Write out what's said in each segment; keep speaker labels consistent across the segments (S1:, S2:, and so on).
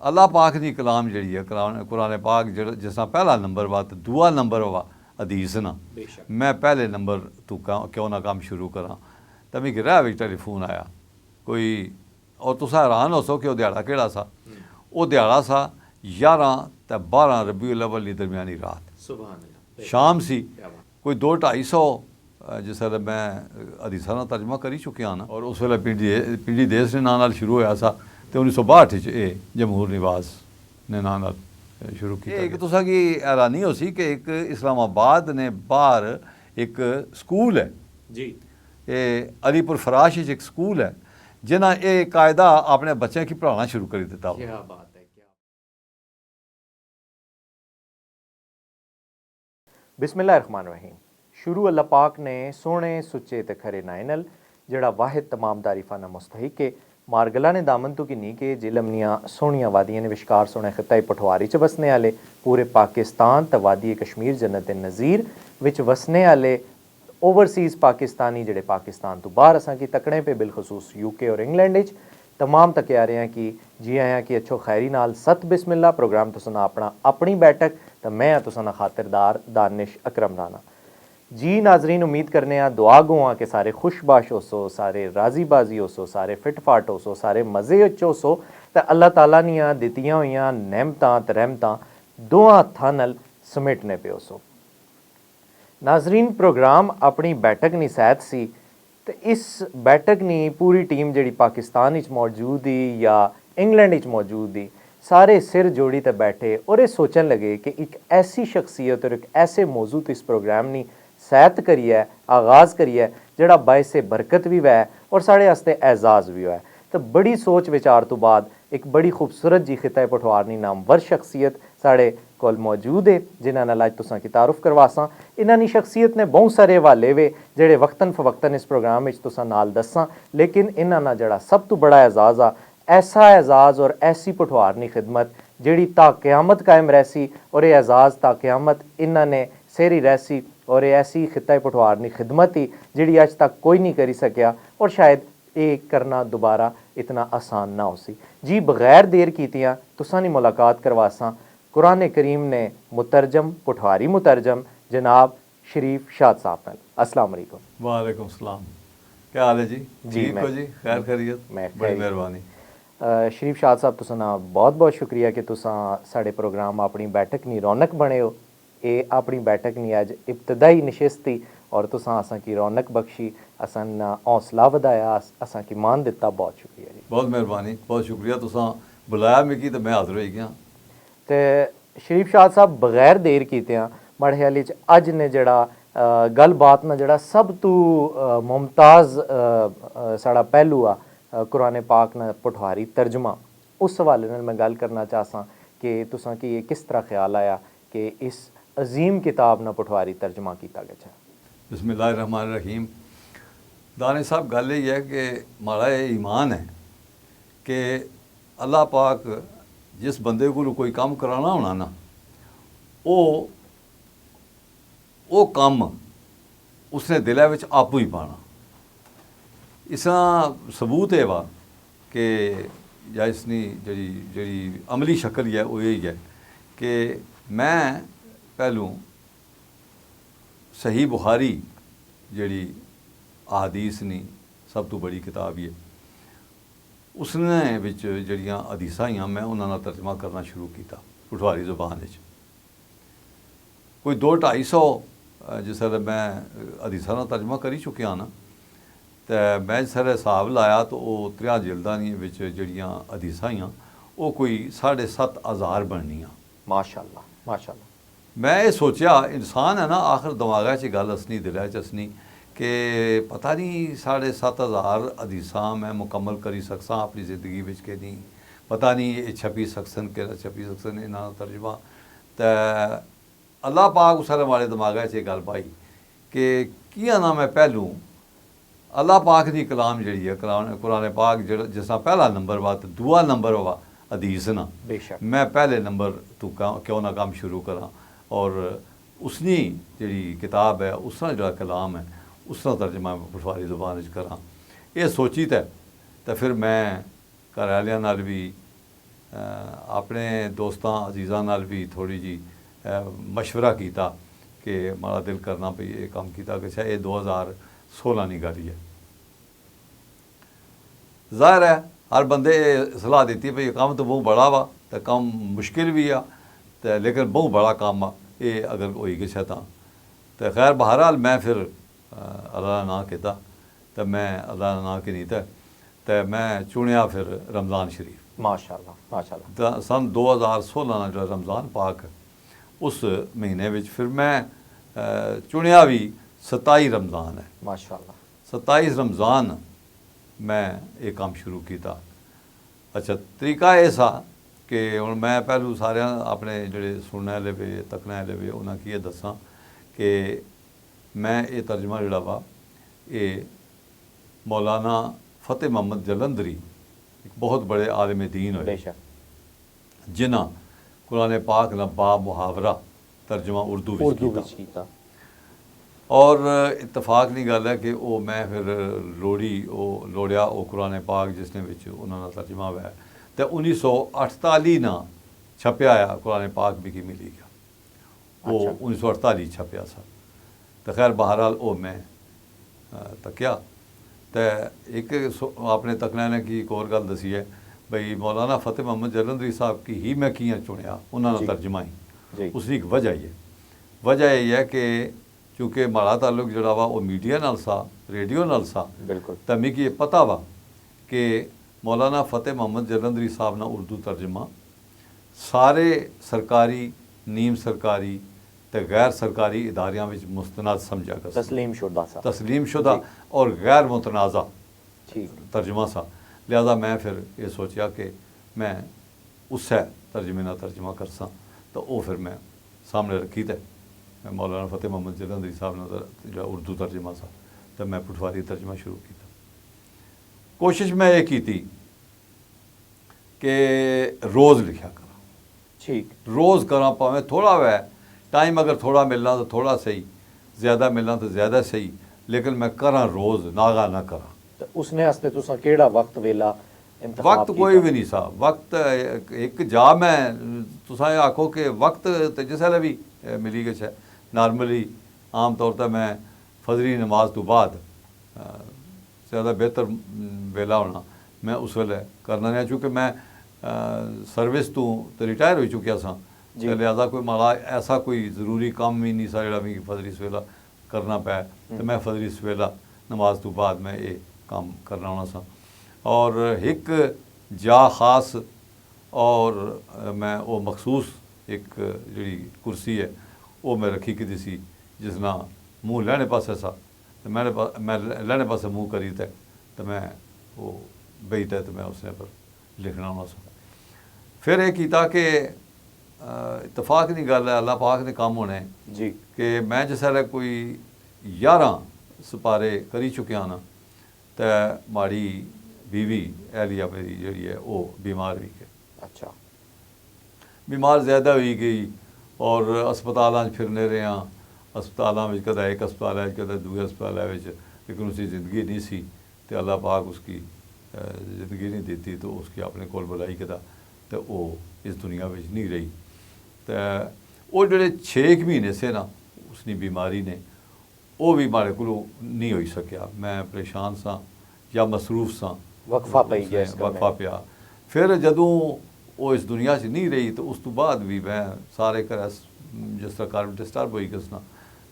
S1: अल्लाह पाक दी कलाम जी है कुरान पाक जिस पहला नंबर वा तो दूआ नंबर वा हदीस ना मैं पहले नंबर तू क्यों ना काम शुरू करा तो मिगी राह बिच टेलीफोन आया कोई और तुस हैरान हो सो कि वह दिहाड़ा केड़ा सा वो दिहाड़ा सा 11 ते 12 रबीउल अव्वल की दरमियानी रात शाम सी कोई 200-250 जिसलै मैं हदीसा का तर्जमा करी चुकिया ना और उस वेले पिंडी देस ने नाल शुरू होया सा तो 1962 ये जमहूर निवास ने नाल शुरू किया। एक तुसा की हैरानी हो सी कि एक इस्लामाबाद ने बाहर एक स्कूल है जी, ये अलीपुर फराश एक स्कूल है जिन्हें ये कायदा अपने बच्चों की पढ़ाना शुरू कर दिता।
S2: क्या बात है, क्या बिस्मिल्लाहिर्रहमानिर्रहीम। शुरू अल्लाह पाक ने सोने सुच्चे ते खरे नाए नाल जेड़ा वाहिद तमाम तारीफाना मुस्तहिक है मारगला ने दामन तो की नी के जिलमनिया सोहनिया वादियां ने विशकार सोने खिता पठवारी च वसने आले पूरे पाकिस्तान ते वादी कश्मीर जन्नत नज़ीर विच वसने आले ओवरसीज़ पाकिस्तानी जेड़े पाकिस्तान तो बाहर असां की तकड़े पे बिलखसूस यूके और इंग्लैंड विच तमाम तक आ रहे हैं कि जी आया कि अच्छो खैरी नाल सत बिस्मिल्ला प्रोग्राम तुसना अपना अपनी बैठक तो मैं तुसना खातिरदार दानिश अकरम राना जी। नाजरीन उम्मीद करने दुआ गुआ के सारे खुशबाश हो सो, सारे राजी बाजी हो सो, सारे फिटफाट हो सो, सारे मज़े हो सो तो अल्लाह ताला निया दित्तियां हुई नेमतां ते रहमतां दोआं हत्थां नाल समेटने पे हो सो। नाजरीन प्रोग्राम अपनी बैठक नी सैत सी तो इस बैठक नी पूरी टीम जी पाकिस्तान मौजूद ही या इंग्लैंड मौजूद ही सारे सिर जोड़ी ते बैठे और ये सोचन लगे कि एक ऐसी शख्सियत और एक ऐसे मौजू तो इस प्रोग्राम नी सैत करिए आगाज़ करिए जड़ा बायसे बरकत भी वै और साढ़े आस्ते एजाज़ भी है। तो बड़ी सोच विचार तो बाद एक बड़ी खूबसूरत जी खिता पठवारनी नामवर शख्सियत साढ़े कोल मौजूद है जिन्होंने अज तुसां की तारुफ करवासां। इन्हां शख्सियत ने बहुत सारे हवाले वे जेड़े वक्तन फवक्तन इस प्रोग्राम में तुसां नाल दसां, लेकिन इन्हां जड़ा सब तो बड़ा एजाज़ आ ऐसा एजाज़ और ऐसी पठवारनी खिदमत जिहड़ी ता क़यामत कायम रहसी और ये एजाज़ ता क़यामत इन्हां ने सेरी रहसी और ये ऐसी खिता पठवारनी खिदमत ही जिहड़ी अज तक कोई नहीं करी सकिया और शायद ये करना दोबारा इतना आसान ना हो सी। जी बगैर देर कीतियां तुसां नी मुलाकात करवासां कुरान करीम ने मुतरजम पठवारी मुतरजम जनाब शरीफ शाद साहब नाल। अस्सलाम वालेकुम।
S1: वालेकुम सलाम, क्या हाल है जी? ठीक हो जी? खैर खैरियत? बड़ी मेहरबानी।
S2: शरीफ शाद साहब तुसां बहुत बहुत शुक्रिया कि तुसां साढ़े प्रोग्राम अपनी बैठक नी रौनक बने हो। ये अपनी बैठक नी अज इब्तदाई नशिस्ती और तुसां असां की रौनक बख्शी असां हौसला वधाया असां की मान दिता, बहुत शुक्रिया जी।
S1: बहुत मेहरबानी, बहुत शुक्रिया तुसां बुलाया मिगी तो मैं हाजिर हो गया।
S2: तो शरीफ शाद साहब बगैर देर कीतियां माड़े ख्याल च अज ने जड़ा गल बात ना जड़ा सब तो मुमताज़ साड़ा पहलू आ कुरान पाक ना पठवारी तर्जमा उस हवाले नाल मैं गल करना चाहसां कि तुसां की ये किस तरह ख्याल आया कि इस अजीम किताब ना पठवारी तर्जमा किया गया।
S1: बिस्मिल्लाहिर्रहमानिर्रहीम। दाने साहब गल यही है कि हमारा ये ईमान है कि अल्लाह पाक जिस बंदे को कोई काम कराना होना ना वो काम उसने दिल विच आपू ही पाना। इसका सबूत है वा कि या इसकी जी जी अमली शक्ल है वो यही है कि मैं पहलू सही बुखारी जी अहादीस नी सब तो बड़ी किताब ही है उसने विच जड़ियाँ हदीसां ही मैं उन्होंने तर्जमा करना शुरू किया पठवारी जुबान विच। कोई 200-250 जिसलै मैं हदीसां का तर्जमा करी चुकिया ना तो मैं जिसलै हिसाब लाया तो वह 3 जिल्दां विच जड़ियाँ हदीसां ही वो कोई 7,500 बननियाँ।
S2: माशाअल्लाह माशाअल्लाह।
S1: मैं ये सोचा इंसान है ना आखिर दिमागा च गल असनी दिल च असनी कि पता नहीं 7,500 हदीसां मैं मुकम्मल करी सकसा अपनी ज़िंदगी विच कि नहीं, पता नहीं ये छपी सकसन कि ना छपी सकसन इन्हां दा तर्जमा। तो अल्लाह पाक उस वाले दिमागा च गल पाई कि कियां ना मैं पहलू अल्लाह पाक की कलाम जी है कुरान पाक जिस पहला नंबर वा तो दूआ नंबर वा हदीस ना मैं पहले नंबर तू क्यों ना काम शुरू करा और उसनी जी किताब है उसका जो कलाम है उसका तर्जमा पठवारी जुबान करा ये सोची तो फिर मैं घर वालियां नाल भी ਆਪਣੇ ਦੋਸਤਾਂ ਅਜ਼ੀਜ਼ਾਂ ਨਾਲ ਵੀ ਥੋੜੀ ਜੀ ਮਸ਼ਵਰਾ ਕੀਤਾ ਕਿ ਮਾੜਾ ਦਿਲ ਕਰਨਾ ਪਈ ਇਹ ਕੰਮ ਕੀਤਾ ਕਿ ਸ਼ਾਇਦ ਇਹ 2016 ਦੀ ਗੱਲ ਹੈ। ਜ਼ਾहिर है हर बंदे सलाह दी भाई काम तो बहुत बड़ा वा तो काम मुश्किल भी आ तो लेकिन बहुत बड़ा काम आ ये अगर होई गया तो खैर बहरहाल मैं फिर अल्लाह ना किया तो मैं अल्लाह ना की नीत तो मैं चुनिया फिर रमज़ान शरीफ
S2: माशाअल्लाह माशाअल्लाह
S1: सन 2016 जो रमज़ान पाक उस महीने में फिर मैं चुनिया भी 27 रमज़ान है
S2: माशाअल्लाह
S1: 27 रमज़ान मैं ये काम शुरू किया। अच्छा तरीका ऐसा कि हुण मैं पहलू सारे अपने जोड़े सुनने वाले पे तकने वाले पे उन्हें की दसा कि मैं ये तर्जमा जोड़ा वा ये मौलाना फतेह मोहम्मद जलंधरी एक बहुत बड़े आलिम दीन होए जिन्हें कुरान पाक ना बा मुहावरा तर्जमा उर्दू विच कीता और इतफाक की गल है कि वो मैं फिर लोड़ी वो लोड़िया वो कुरान पाक जिसने उन्होंने तर्जमा हुआ तो 1948 ना छपया आ कुरान पाक भी की मिली गया वो 1948 छपया सा तो खैर बहरहाल वो मैं तकिया तो एक आपने तकना ने की एक और गल दसी है भाई मौलाना फतेह मोहम्मद जलंधरी साहब की ही मैं कियां चुनिया उन्होंने तर्जमा ही उसकी एक वजह यह है कि क्योंकि माड़ा ताल्लुक जोड़ा वा वो मीडिया नाल सा रेडियो नाल सा
S2: बिल्कुल तो
S1: मिगी ये पता वा कि मौलाना फतेह मोहम्मद जलंधरी साहब ना उर्दू तर्जमा सारे सरकारी नीम सरकारी तो गैर सरकारी इदारियां में मुस्तनद समझा कर तस्लीम शुदा और गैर मुतनाज़ा तर्जमा सा लिहाजा मैं फिर ये सोचा कि मैं उस तर्जमे ना तर्जमा कर सा तो वो फिर मैं सामने रखी थे मौलाना फतेह मोहम्मद जलंधरी साहब ने जो उर्दू तर्जमा सा तो मैं पटवारी तर्जमा शुरू किया। कोशिश मैं ये की थी कि रोज़ लिखा करा
S2: ठीक
S1: रोज़ करा भावें थोड़ा वै टाइम अगर थोड़ा मिलना तो थोड़ा सही ज़्यादा मिलना तो ज़्यादा सही लेकिन मैं करा रोज़ नागा ना करा
S2: तो उसने हस्ते तुसा केड़ा वक्त वेला
S1: वक्त कोई भी नहीं सा वक्त एक जा मैं तुसा आखो कि वक्त तो जिसलै भी मिली गई है नॉर्मली आम तौर पर मैं फजरी नमाज तो बाद ज़्यादा बेहतर वेला होना मैं उस वेले करना नहीं चूँकि मैं सर्विस तो रिटायर हो चुकिया सा लिहाजा कोई माड़ा ऐसा कोई ज़रूरी काम भी नहीं सा जो मिगी फजरी सवेला करना पाया तो मैं फजरी सवेला नमाज तो बाद मैं ये काम करना होना सा और एक जा खास और मैं वो मखसूस एक जी कुर्सी है वो मैं रखी की सी जिसना मुँह लैने पासे सा तो मैं लैने पासे मुँह करी तो मैं वो बही तो मैं उसने पर लिखना होना सा फिर ये किया कि इतफाक की गल है अल्लाह पाक ने काम होने
S2: जी
S1: कि मैं जिसलै कोई 11 सपारे करी चुकिया ना तो माड़ी बीवी एहलिया मेरी जी है वो बीमार हुई गई
S2: अच्छा
S1: बीमार ज़्यादा हुई गई और अस्पताल फिरने रहे हैं अस्पताल में कदा एक अस्पताल है कदा दूसरे अस्पताल है लेकिन उसकी ज़िंदगी नहीं सी तो अल्लाह पाक उसकी ज़िंदगी नहीं देती तो उसकी अपने कोल बुलाई कदा तो वो इस दुनिया में नहीं रही तो वो जोड़े 6 महीने से ना उसकी बीमारी ने वो भी मारे को नहीं हो सकिया मैं परेशान सा या मसरूफ सा
S2: वक्फा पई गया
S1: वक्फा पिया फिर जदों वो इस दुनिया से नहीं रही तो उस तो बाद भी मैं सारे घर जिस तरह घर डिस्टर्ब हुई किसना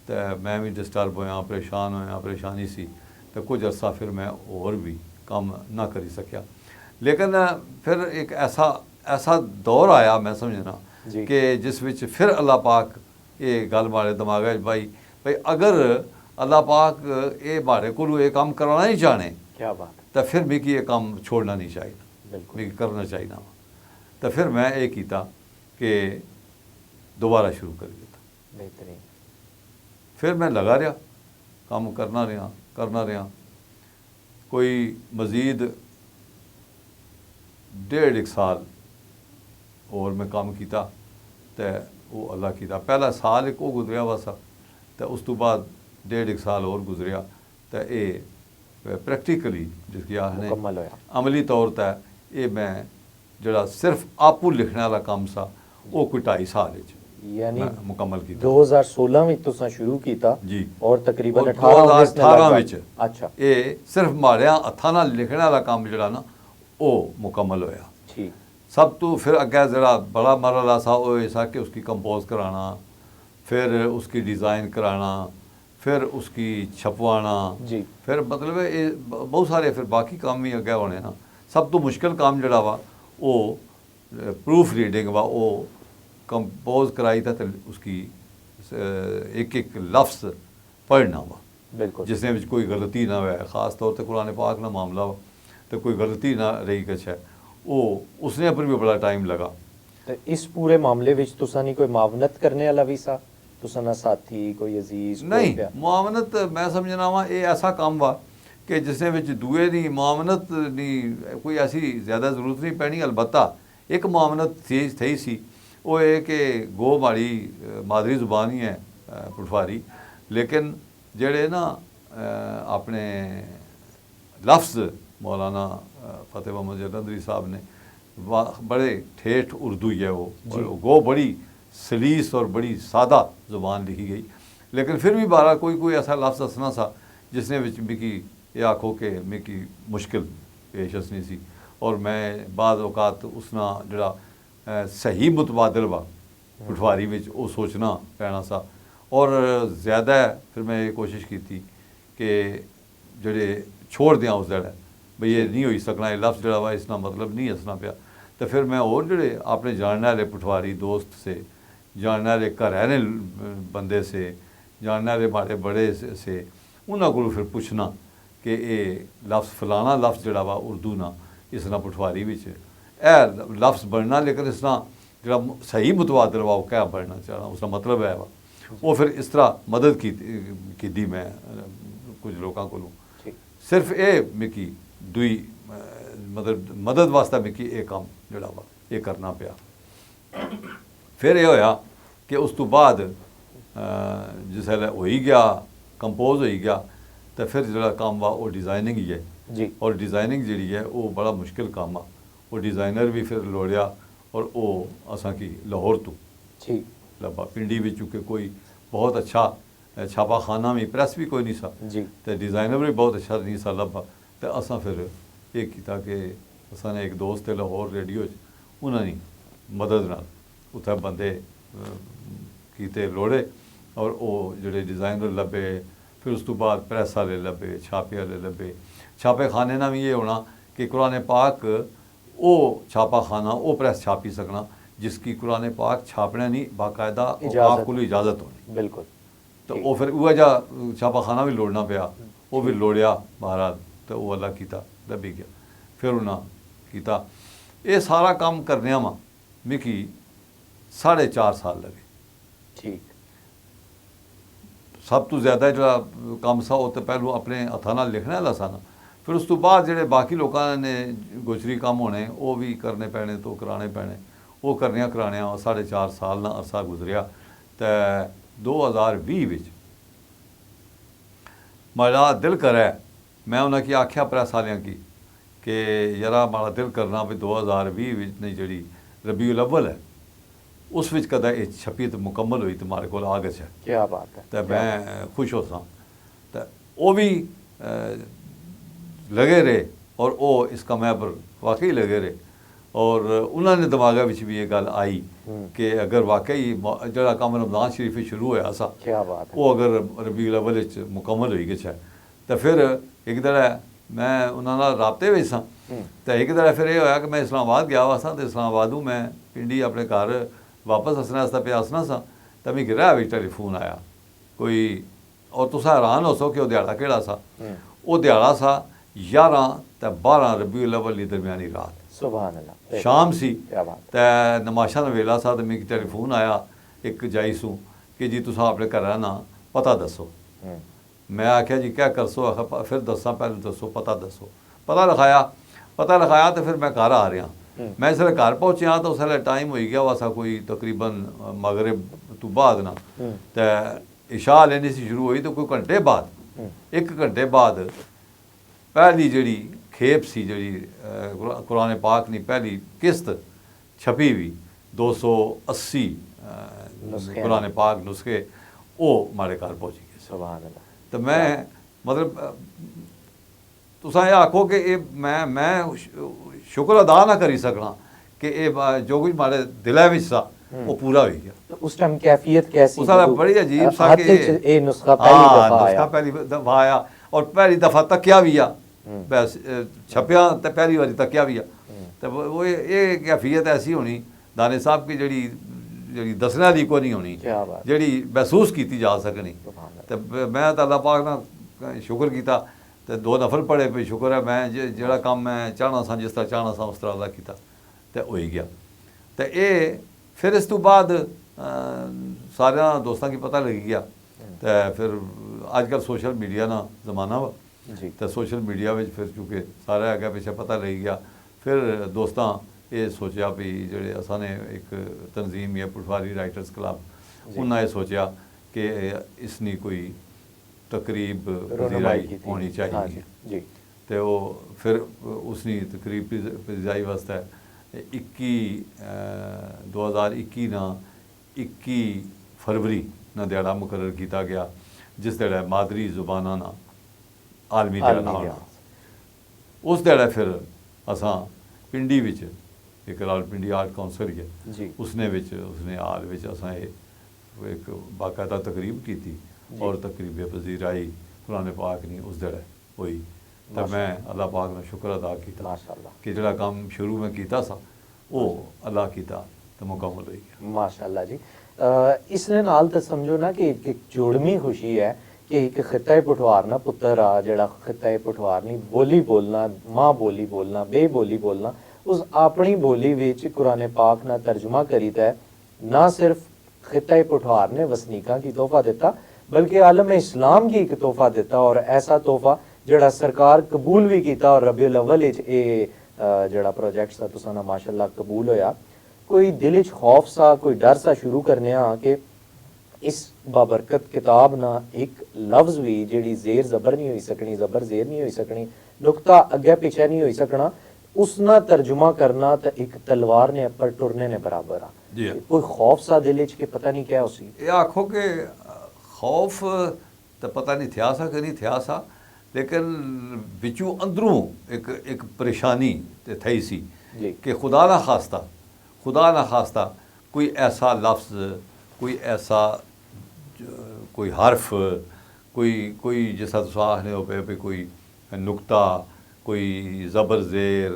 S1: तो मैं भी डिस्टर्ब होया परेशान होया परेशानी सी तो कुछ अरसा फिर मैं और भी काम ना करी सकिया लेकिन फिर एक ऐसा दौर आया मैं समझना कि जिस विच फिर अल्लाह पाक ये गल मारे दिमाग भाई अगर अल्लाह पाक ये मारे को ये काम कराना ही चाहने
S2: क्या बात
S1: तो फिर मिगी ये काम छोड़ना नहीं चाहिए मिगी करना चाहिए तो फिर मैं ये किया कि दोबारा शुरू कर दिया
S2: बेहतरीन
S1: फिर मैं लगा रहा काम करना रहा कोई मज़ीद 1.5 साल और मैं काम किया तो वो अल्लाह किया पहला साल एक वो गुजरिया हुआ सा तो उस तो बाद 1.5 साल और गुजरिया तो ये प्रैक्टिकली जिसकी आखने अमली तौर पर ये मैं ਜਿਹੜਾ ਸਿਰਫ ਆਪੂ ਲਿਖਣ ਵਾਲਾ ਕੰਮ ਸਾ ਉਹ ਕੋਈ 2.5 ਸਾਲ ਵਿੱਚ
S2: ਯਾਨੀ
S1: ਮੈਂ ਮੁਕੰਮਲ ਕੀਤਾ
S2: 2016 ਵਿੱਚ ਤੁਸੀਂ ਸ਼ੁਰੂ ਕੀਤਾ
S1: ਜੀ
S2: ਔਰ ਤਕਰੀਬਨ
S1: ਔਰ
S2: 18
S1: ਵਿੱਚ
S2: ਅੱਛਾ
S1: ਇਹ ਸਿਰਫ ਮਾਰਿਆਂ ਹੱਥਾਂ ਨਾਲ ਲਿਖਣ ਵਾਲਾ ਕੰਮ ਜਿਹੜਾ ਨਾ ਉਹ ਮੁਕੰਮਲ ਹੋਇਆ
S2: ਠੀਕ
S1: सब तो फिर अगे ज़रा बड़ा मरला सा वो ऐसा कि उसकी कंपोज कराना, फिर उसकी डिज़ाइन कराना, फिर उसकी छपवाना
S2: जी
S1: फिर मतलब ये बहुत सारे फिर बाकी काम भी अगे होने ना। सब तो मुश्किल काम जड़ा वा वो प्रूफ रीडिंग वा वो कंपोज कराई था तो उसकी एक एक लफ्ज़ पढ़ना वा
S2: बिल्कुल
S1: जिसने विच कोई गलती ना हो, ख़ास तौर पर कुरान पाक ना मामला हो तो कोई गलती ना रही कुछ है वो उसने पर भी बड़ा टाइम लगा।
S2: ਤੇ ਇਸ ਪੂਰੇ ਮਾਮਲੇ ਵਿੱਚ ਤੁਸੀਂ ਨਹੀਂ ਕੋਈ ਮਾਵਨਤ ਕਰਨੇ ਵਾਲਾ ਵੀ ਸਾ ਤੁਸੀਂ ਨਾ ਸਾਥੀ ਕੋਈ ਅਜ਼ੀਜ਼
S1: नहीं मुआवनत मैं समझना वा ये ऐसा काम वा कि जिसने विच दुए दी मुआवनत नहीं कोई ऐसी ज़्यादा ज़रूरत नहीं पैनी। अलबत्ता एक मुआवनत थी सी वो ये कि गो माड़ी मादरी ज़ुबान ही है पटवारी, लेकिन जेड़े ना अपने लफ्ज़ मौलाना फतेह मोहम्मद जलंधरी साहब ने बड़े ठेठ उर्दू ही है वो, और गो बड़ी सलीस और बड़ी सादा ज़ुबान लिखी गई, लेकिन फिर भी बारह कोई ऐसा लफ्ज़ हसना सा जिसने विच मिकी ये आखो कि मिकी मुश्किल पेश हसनी सी। और मैं बाद औकात उसना जड़ा सही मुतबादल वा पटवारी विच वो सोचना पैना सा। और ज़्यादा फिर मैं ये कोशिश की थी कि जड़े छोड़ दियाँ उस जड़ा बई ये नहीं हो सकना, ये लफ्ज़ जड़ा वा इसना मतलब नहीं हसना पाया। तो फिर मैं और जड़े अपने जानने वाले पटवारी दोस्त से, जानने वाले घर रहने बंदे से, जानने वाले माड़े बड़े से उन्होंने को फिर पूछना कि ये लफ्ज़ फलाना लफ्ज़ जड़ा वा उर्दू ना इसना पटवारी विच ए लफ्ज़ बनना, लेकिन इसना जड़ा सही मुतबादल वा वो क्या बनना चाहना उसका मतलब है वा। वो फिर इस तरह मदद की दी मैं कुछ लोगों को सिर्फ ये मिकी दुई मदद वास्ते मिकी ये काम जड़ा वा ये करना पिया। फिर ये होया कि उस तो बाद जिसले हो ही गया कंपोज हो ही गया तो फिर जड़ा काम वा वो डिज़ाइनिंग ही है
S2: जी।
S1: और डिज़ाइनिंग जी है वो बड़ा मुश्किल काम आ। वो डिज़ाइनर भी फिर लोड़िया और वो असा की लाहौर तो
S2: जी
S1: लब्बा पिंडी भी चुके कोई बहुत अच्छा छापा खाना भी प्रेस भी कोई नहीं सा
S2: जी
S1: तो डिज़ाइनर भी बहुत अच्छा नहीं सा लब्बा। तो असा फिर ये किया कि असा ने एक दोस्त थे लाहौर रेडियो उन्होंने मदद नाल उत्थे बंदे कीते लोड़े और वो जड़े डिज़ाइनर लभे, फिर उस तो बाद प्रेस वाले लभे, छापे वाले लभे। छापे खाने ना भी ये होना कि कुरान पाक वो छापा खाना वो प्रेस छापी सकना जिसकी कुरान पाक छापने नहीं बाकायदा आपको इजाज़त होनी
S2: बिल्कुल।
S1: तो वो फिर वह जा छापा खाना भी लोड़ना पाया, वो भी लोड़िया महाराज तो वो अल्लाह किया लभी गया। फिर उन्हें किया ये सारा काम करने वा मिकी 4.5 साल लगे।
S2: ठीक
S1: सब तो ज़्यादा जो काम सा वो तो पहलू अपने हथा नाल लिखने वाला सा ना, फिर उस तो बाद जेडे बाकी लोगों ने गोचरी काम होने वो भी करने पैने तो कराने पैने वो करने कराने 4.5 साल ना अरसा गुजरिया। तो 2020 विच मेरा दिल करे मैं उन्हें की आख्या प्रेस वालियां की कि यारा माड़ा दिल करना भी 2020 विच नहीं जी रबीउल अव्वल है उस विच कदा ये छपी तो मुकम्मल हुई तुम्हारे को आ गए।
S2: क्या बात है।
S1: तो मैं खुश हो सा तो वो भी लगे रहे और वो इस कमै पर वाकई लगे रहे और उन्होंने दिमागा भी ये गल आई कि अगर वाकई जरा काम रमज़ान शरीफ शुरू होया सा
S2: क्या बात है
S1: वो अगर रबीउल अव्वल मुकम्मल हो गया तो फिर एक दड़ा मैं उन्होंने राबते में सा तो एक दड़ा फिर ये होया कि मैं इस्लामाबाद गया हुआ सा तो इस्लामाबादू मैं पिंडी अपने घर वापस हसने वास्ते पे हसना सा तो मिगी राह भी टेलीफोन आया कोई और तुस हैरान हो सो कि वो दिहाड़ा केड़ा सा वो दिहाड़ा सा 11 तो 12 रबीउल अव्वल की दरमियानी रात
S2: सुभान अल्लाह
S1: शाम सी
S2: क्या बात
S1: तो नमाशा का वेला सा तो मिगी टेलीफोन आया एक जाई सू कि जी तुस अपने घर ना पता दसो। मैं आख्या जी क्या करसो आखा फिर दसा पहले दसो पता दसो। पता लिखाया तो फिर मैं घर आ रहा मैं इसलिए घर पहुँचा तो उसले टाइम हो गया वा सा कोई तकरीबन मगरिब तो बाद ना तो इशा लेनी सी शुरू हुई तो कोई घंटे बाद 1 घंटे बाद पहली जी खेप सी जी कुरान पाक की पहली किस्त छपी भी 280
S2: नुस्खे
S1: कुरान पाक नुस्खे वो माड़े घर पहुँची गए।
S2: सुभान अल्लाह।
S1: तो मैं मतलब तुस एह् आखो कि मैं शुक्र अदा ना करी सकना कि जो कुछ माड़े दिलै विच सा वो पूरा हो गया।
S2: तो उस टाइम कैफियत कैसी
S1: उस सारा बड़ी अजीब सा कि
S2: ये नुस्खा पहली दफा आया।
S1: नुस्खा पहली दफा आया और पहली दफा तकिया भी आ बस छपया तो पहली बारी तकिया भी आ। तो वो ये कैफियत ऐसी होनी दाने साहब की जी दसने वाली को नहीं होनी जी महसूस की जा सकनी। तो मैं तो अल्लाह पाक ना शुक्र किया तो 2 नफल पढ़े भी शुक्र है मैं जोड़ा काम मैं चाहना सा जिस तरह चाहना सा उस तरह अल्लाह किया तो हो ही गया। तो ये फिर इस तो बाद सारे दोस्तों की पता लगी गया। तो फिर अजकल सोशल मीडिया ना जमाना वा तो सोशल मीडिया में फिर चूँकि सारा अगे पिछे पता लगी गया। फिर दोस्तों ये सोचा भी जोड़े असाने एक तंजीम या पटवारी राइटर्स क्लब उन्हें ये सोचा कि इसनी कोई तकरीब पजीराई होनी चाहिए। तो वो फिर उसनी तकरीब पजीराई वास्ते 2021 ना 21 फरवरी ना दिहाड़ा मुकर्रर किया गया जिस दिहाड़ा मादरी जुबाना ना आलमी दिहाड़ा होना। उस दिहाड़ा फिर असां पिंडी विच एक रावलपिंडी आर्ट काउंसिल है उसने हाल विच असां एक बाकायदा तकरीब की थी और तकरीब पजीराई कुरान पाक नहीं उस दिहाड़ा हुई। तो मैं अल्लाह पाक ने शुक्र अदा किया कि जो काम शुरू में किया सा वो अल्लाह किया तो मुकम्मल हो गया
S2: माशाअल्लाह जी। इसने नाल तो समझो ना कि एक जोड़मी खुशी है कि एक खिता पुठवार ना पुत्र आ जड़ा खिता पुठवार नहीं बोली बोलना माँ बोली बोलना बे बोली बोलना उस अपनी बोली विच कुरान पाक ना तर्जुमा करीदा है। ना सिर्फ खिता पुठवार ने वसनीका की तोहफा दिता बल्कि आलम इस्लाम की एक तोहफा दिता और ऐसा तोहफा जड़ा सरकार कबूल भी किया और रबीउल अव्वल ये जड़ा प्रोजेक्ट सा तुसां ना माशाअल्लाह कबूल होया। कोई दिल च खौफ सा कोई डर सा शुरू करने कि इस बाबरकत किताब ना एक लफ्ज़ भी जी जेर जबर नहीं हो सकनी जबर जेर नहीं हो सकनी नुकता अगे पिछे नहीं हो सकना उसना तर्जुमा करना तो एक तलवार ने पर टुरने ने बराबर आ। कोई खौफ सा दिल च कि पता नहीं क्या उसी
S1: ये आखो कि खौफ तो पता नहीं थिया सा कि नहीं थिया सा लेकिन बिचू अंदरों एक परेशानी ते थई सी कि खुदा ना खास्ता कोई ऐसा लफ्ज़ कोई ऐसा कोई हर्फ कोई जिस तुस आखने हो पे भी कोई नुकता कोई ज़बर ज़ेर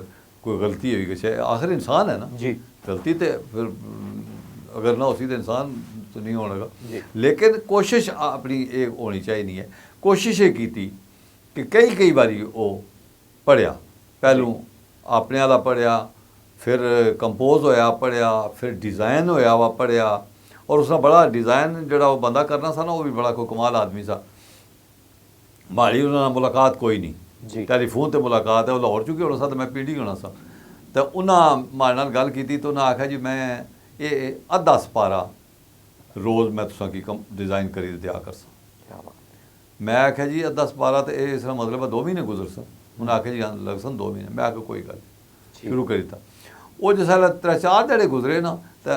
S1: कोई गलती हुई किसी आखिर इंसान है ना
S2: जी
S1: गलती तो फिर अगर ना उसी तो इंसान तो नहीं होगा। लेकिन कोशिश अपनी एक होनी चाहिए है। कोशिश ये की थी कि कई बारी वो पढ़िया पहलू अपने वाला पढ़िया फिर कंपोज होया पढ़िया फिर डिज़ाइन होया वा पढ़िया और उसने बड़ा डिज़ाइन जड़ा वो बंदा करना सा ना वो भी बड़ा कोई कमाल आदमी सा। माड़ी उन्होंने मुलाकात कोई नहीं टैलीफोन पर मुलाकात है वो लाहौर चुके होना सा तो मैं पिंडी होना सा। तो उन्हें माड़े नाल गल की तो उन्हें आख्या जी मैं ये अद्धा सपारा रोज़ मैं तुसां की डिज़ाइन करी दिया कर सा। मैं आख्या जी अद्धा सपारा तो इसका मतलब है 2 महीने गुजर सन। उन्हें आख्या जी लग सन 2 महीने। मैं आख्या कोई गल शुरू करी था वो जिसलै 3-4 दिहाड़े गुजरे ना तो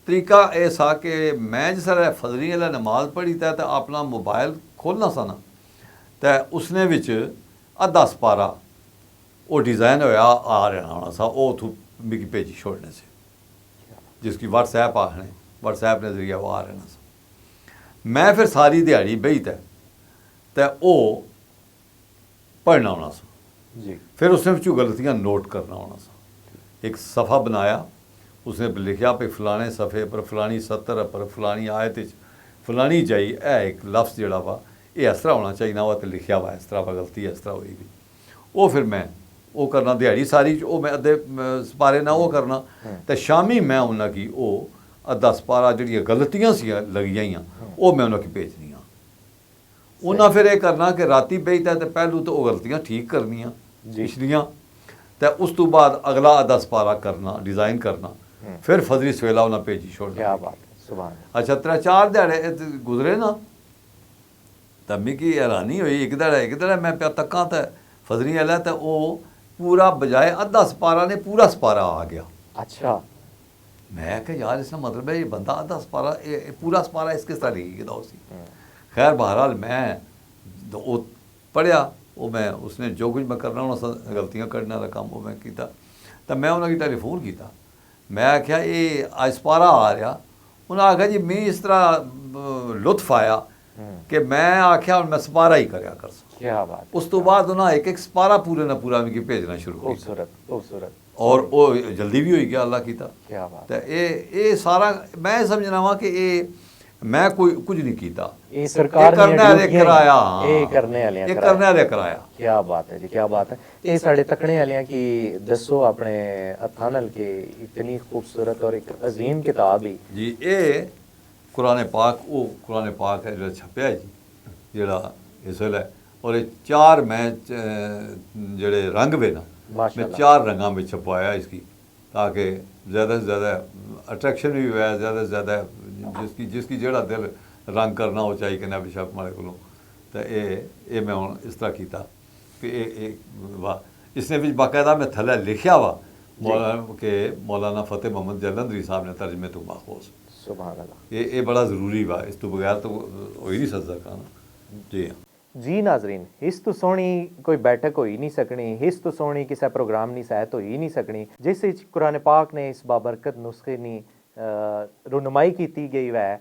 S1: तरीका यह सा कि मैं जिसलै फजरी वाला नमाज पढ़ी था तो अपना मोबाइल खोलना सा ना तो उसने विच अद्धा सपारा वो डिज़ाइन होया आ रहना होना सा वो उथों मिगी भेजी छोड़ने से जिसकी व्हाट्सएप आखने व्हाट्सएप ने जरिए वो आ रहना सा। मैं फिर सारी दिहाड़ी बही तो वो पढ़ना होना सा फिर उसने विचों गलतियाँ नोट करना होना सा। एक सफ़ा बनाया उसने लिखा पे फलाने सफ़े पर फलानी सतर पर फलानी आयत फलानी चाहिए एक लफ्ज़ जड़ा वा ये इस तरह होना चाहिए ना वा तो लिखा वा इस तरह वा गलती इस तरह होएगी वो फिर मैं वो करना दिहाड़ी सारी वो मैं अद्धे सपारे ना वो करना तो शामी मैं उन्होंने वो अद्धा सपारा जी गलतियाँ सी लगियां वो मैं उन्होंने भेजनियाँ। उन्हें फिर ये करना कि राती बेचता तो पहलू तो वो गलतियाँ ठीक करनियाँ पिछलियाँ तो उस तो बाद अगला अद्धा सपारा करना डिज़ाइन करना फिर फजरी सवेला उन्हें भेजी छोड़ना। अच्छा 3-4 दिहाड़े गुजरे ना तो मिगी हैरानी हुई एक दिहाड़ा मैं पे तक्कां तो फजरी आला तो वो पूरा बजाय अद्धा सपारा ने पूरा सपारा आ गया।
S2: अच्छा।
S1: मैं क्या यार इसका मतलब है ये बंदा अद्धा सपारा पूरा सपारा इस किस तरह लिखी गया उसी। खैर बहरहाल मैं वो पढ़िया वो मैं उसने जो कुछ मैं करना उन्होंने गलतियाँ करने वाला काम वो मैं किया। तो मैं उन्होंने टेलीफोन किया, मैं आख्या ये अज सपारा आ रहा। उन्हें आख्या जी मैं इस तरह लुत्फ आया कि मैं आख्या मैं सपारा ही करया कर सकता।
S2: क्या बात।
S1: उस तो बाद उन्हें एक सपारा पूरे ना पूरा मिगी भेजना शुरू किया।
S2: खूबसूरत खूबसूरत।
S1: और वो जल्दी भी हो गया अल्लाह कीता।
S2: क्या बात।
S1: तो ये सारा मैं समझना वा कि ये मैं कोई कुछ नहीं किया,
S2: ये सरकार
S1: करने वाले कराया।
S2: ये करने वाले
S1: ये करने वाले कराया।
S2: क्या बात है जी, क्या बात है। ये साढ़े तकने वाले की दसो अपने हत्थां नाल के इतनी खूबसूरत और एक अजीम किताब ही
S1: जी। ये कुरान पाक वो कुरान पाक है जो छपया है जी जड़ा इस वेले। और ये 4 मैं जड़े रंग वे ना मैं 4 रंगा में छपवाया इसकी, ताकि ज़्यादा से ज़्यादा अट्रैक्शन भी हुआ, ज़्यादा से ज़्यादा जिसकी जड़ा दिल रंग करना हो चाहिए कि ना बेशक हमारे को। तो ये मैं हूँ इस तरह किया कि वाह इसने भी बाकायदा मैं थले लिखा वा मौलाना फतेह मोहम्मद जलंधरी साहब ने तर्जमे तो माखूस।
S2: सुभान अल्लाह।
S1: ये बड़ा ज़रूरी वा, इस तो बगैर तो हो ही नहीं सकता खाना। जी हाँ
S2: जी नाजरीन, हिस तो सोहनी कोई बैठक हो ही नहीं सकनी, हिस तो सोहनी किसी प्रोग्राम नहीं सैत हो ही नहीं सकनी जिस विच कुरान पाक ने इस बाबरकत नुस्खे की रुनमाई की गई वै।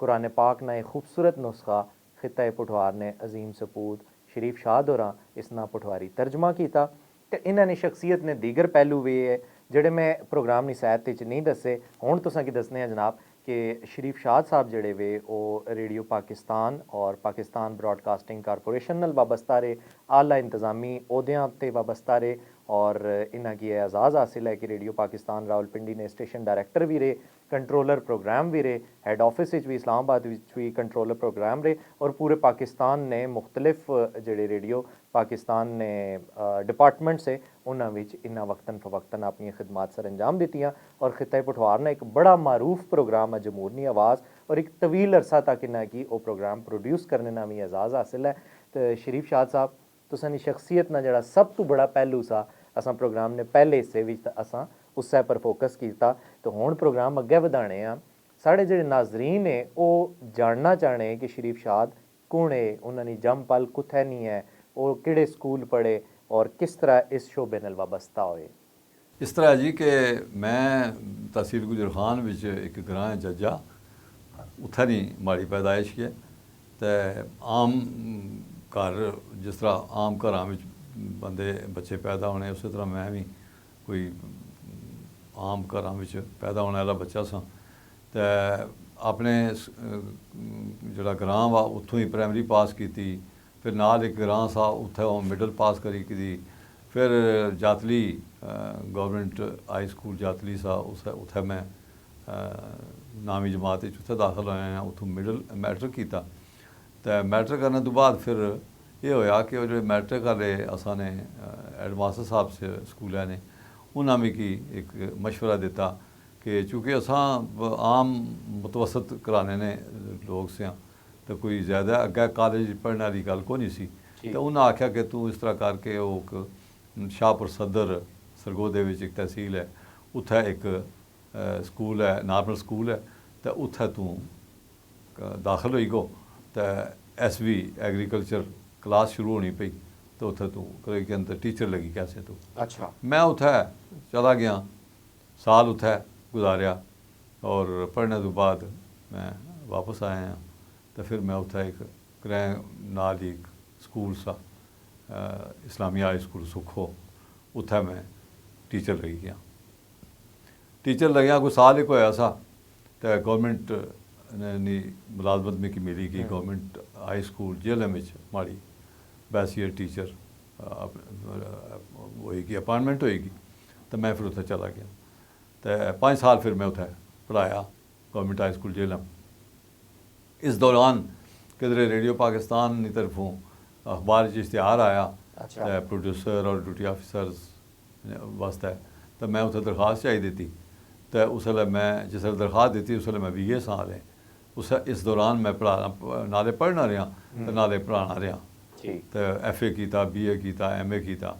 S2: कुरान पाक ना एक खूबसूरत नुस्खा खिता पुठवार ने अजीम सपूत शरीफ शाह होरां इस ना पुठवारी तर्जमा किया। तो इन्होंने शख्सियत ने दीगर पहलू वे है जेडे मैं प्रोग्राम निसायत नहीं दसे। हुण तुसां की दसने जनाब कि शरीफ शाह साहब जड़े वे वो रेडियो पाकिस्तान और पाकिस्तान ब्रॉडकास्टिंग कारपोरेशन नाल वाबस्ता रहे, आला इंतजामी अहदियां ते वाबस्ता रहे और इन्हां की एजाज़ हासिल है कि रेडियो पाकिस्तान रावलपिंडी ने स्टेशन डायरैक्टर भी रहे, कंट्रोलर प्रोग्राम भी रहे, हेड ऑफिस भी इस्लामाबाद भी कंट्रोलर प्रोग्राम रहे और पूरे पाकिस्तान ने मुख्तलिफ जड़े रेडियो पाकिस्तान ने डिपार्टमेंट से उन्होंने इन्ना वक्तन फवक्तन अपनी खिदमात सर अंजाम दित्तियां। और खिता पुठवार ने एक बड़ा मारूफ प्रोग्राम है जमहूरनी आवाज़ और एक तवील अरसा तक इन्हें की वो प्रोग्राम प्रोड्यूस करने ना भी एजाज़ हासिल है। तो शरीफ शाह साहब तुसां शख्सियत ना जड़ा सब तो बड़ा पहलू सा असां प्रोग्राम ने पहले हिस्से विच असां उस पर फोकस किया। तो हुण प्रोग्राम अगे वधाने आ। साढ़े जेडे नाजरीन है वो जानना चाहने कि शरीफ शाह कौन है, उन्होंने जम पल कुत्थे नहीं है, वो किहड़े स्कूल पढ़े और किस तरह इस शोबे नाल वाबस्ता होए।
S1: इस तरह जी कि मैं तहसील गुजर खान विच एक ग्रां है जज्जा, उत्थे दी माड़ी पैदाइश है। तो आम घर जिस तरह आम घरां विच बंदे बच्चे पैदा होने उस तरह मैं भी कोई आम घरां विच पैदा होने वाला बच्चा सा। तो अपने जड़ा ग्रां वा उत्थों ही प्राइमरी पास की, फिर नाल एक ग्रां सा उत्थे मिडल पास करी की, फिर जातली गवर्नमेंट हाई स्कूल जातली सा उत्थे मैं नामी जमात उत्थे दाखिल होया, उत्थों मिडल मैट्रिक किया। तो मैट्रिक करने तो बाद फिर ये होया कि जो मैट्रिक वाले असा ने एडमास्टर साहब से स्कूल ने उन्हें मिगी एक मशवरा दिता कि चूँकि असा आम मुतवसत घराने ने लोग से तो कोई ज़्यादा अगे कॉलेज पढ़ने वाली गल को नहीं सी। तो उन्हें आख्या कि तू इस तरह करके वो शाहपुर सदर सरगोदे विच एक तहसील है, उत्थे एक स्कूल है नॉर्मल स्कूल है, तो उत्थे तू दाखिल होई गो। तो SV एग्रीकल्चर क्लास शुरू होनी पई, तो उत्थे तू के अंदर टीचर लगी कैसे तू।
S2: अच्छा। मैं
S1: उत्थे चला गया, साल उत्थे गुजारिया और पढ़ने तो बाद मैं वापस आया। तो फिर मैं उत्थे एक ग्रह नाल ही स्कूल सा इस्लामिया हाई स्कूल सुखो, उत्थे मैं टीचर लगी गया। टीचर लग्या कोई साल एक होया सा। तो गवर्नमेंट ने मुलाजमत में की मिली कि गवर्नमेंट हाई स्कूल JLM माड़ी बैसियर टीचर होएगी अपॉइंटमेंट होएगी। तो मैं फिर उत्थे चला गया। तो 5 साल फिर मैं उत्थे पढ़ाया गवर्नमेंट हाई स्कूल JLM। इस दौरान किधरे रेडियो पाकिस्तान की तरफों अखबार इश्तिहार आया। अच्छा। प्रोड्यूसर और ड्यूटी ऑफिसर्स वास्ते। तो मैं उत्थे दरखास्त चाहिए थी। तो उस वेले मैं जिस दरखास्त दी उस वेले मैं 20 साल है। इस दौरान मैं पढ़ाना नाले पढ़ना रहा तो नाले पढ़ाना रहा। तो FA किया, BA किया, MA किया।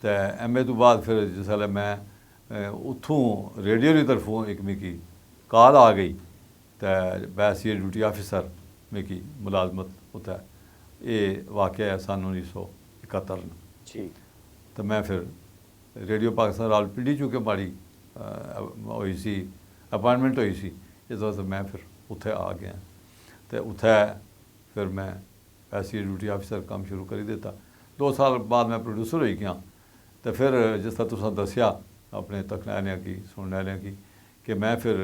S1: तो तो MA तो बाद फिर जिसलै मैं उत्थों रेडियो की तरफों एक मिगी कॉल आ गई तो मैं सी ड्यूटी ऑफिसर मिगी मुलाजमत उत्थै ये वाकया है सन 1971
S2: ठीक
S1: तो मैं फिर रेडियो पाकिस्तान रावलपिंडी चूँकि माड़ी होई सी अपॉइंटमेंट होई सी इस वास्ते मैं फिर उत्थे आ गया तो उत्थे फिर मैं ऐसी ड्यूटी ऑफिसर काम शुरू करी दिता 2 साल बाद मैं प्रोड्यूसर हो गया तो फिर जिस तरह तुसां दसिया अपने तकने आह्लें की सुनने आह्लें की कि मैं फिर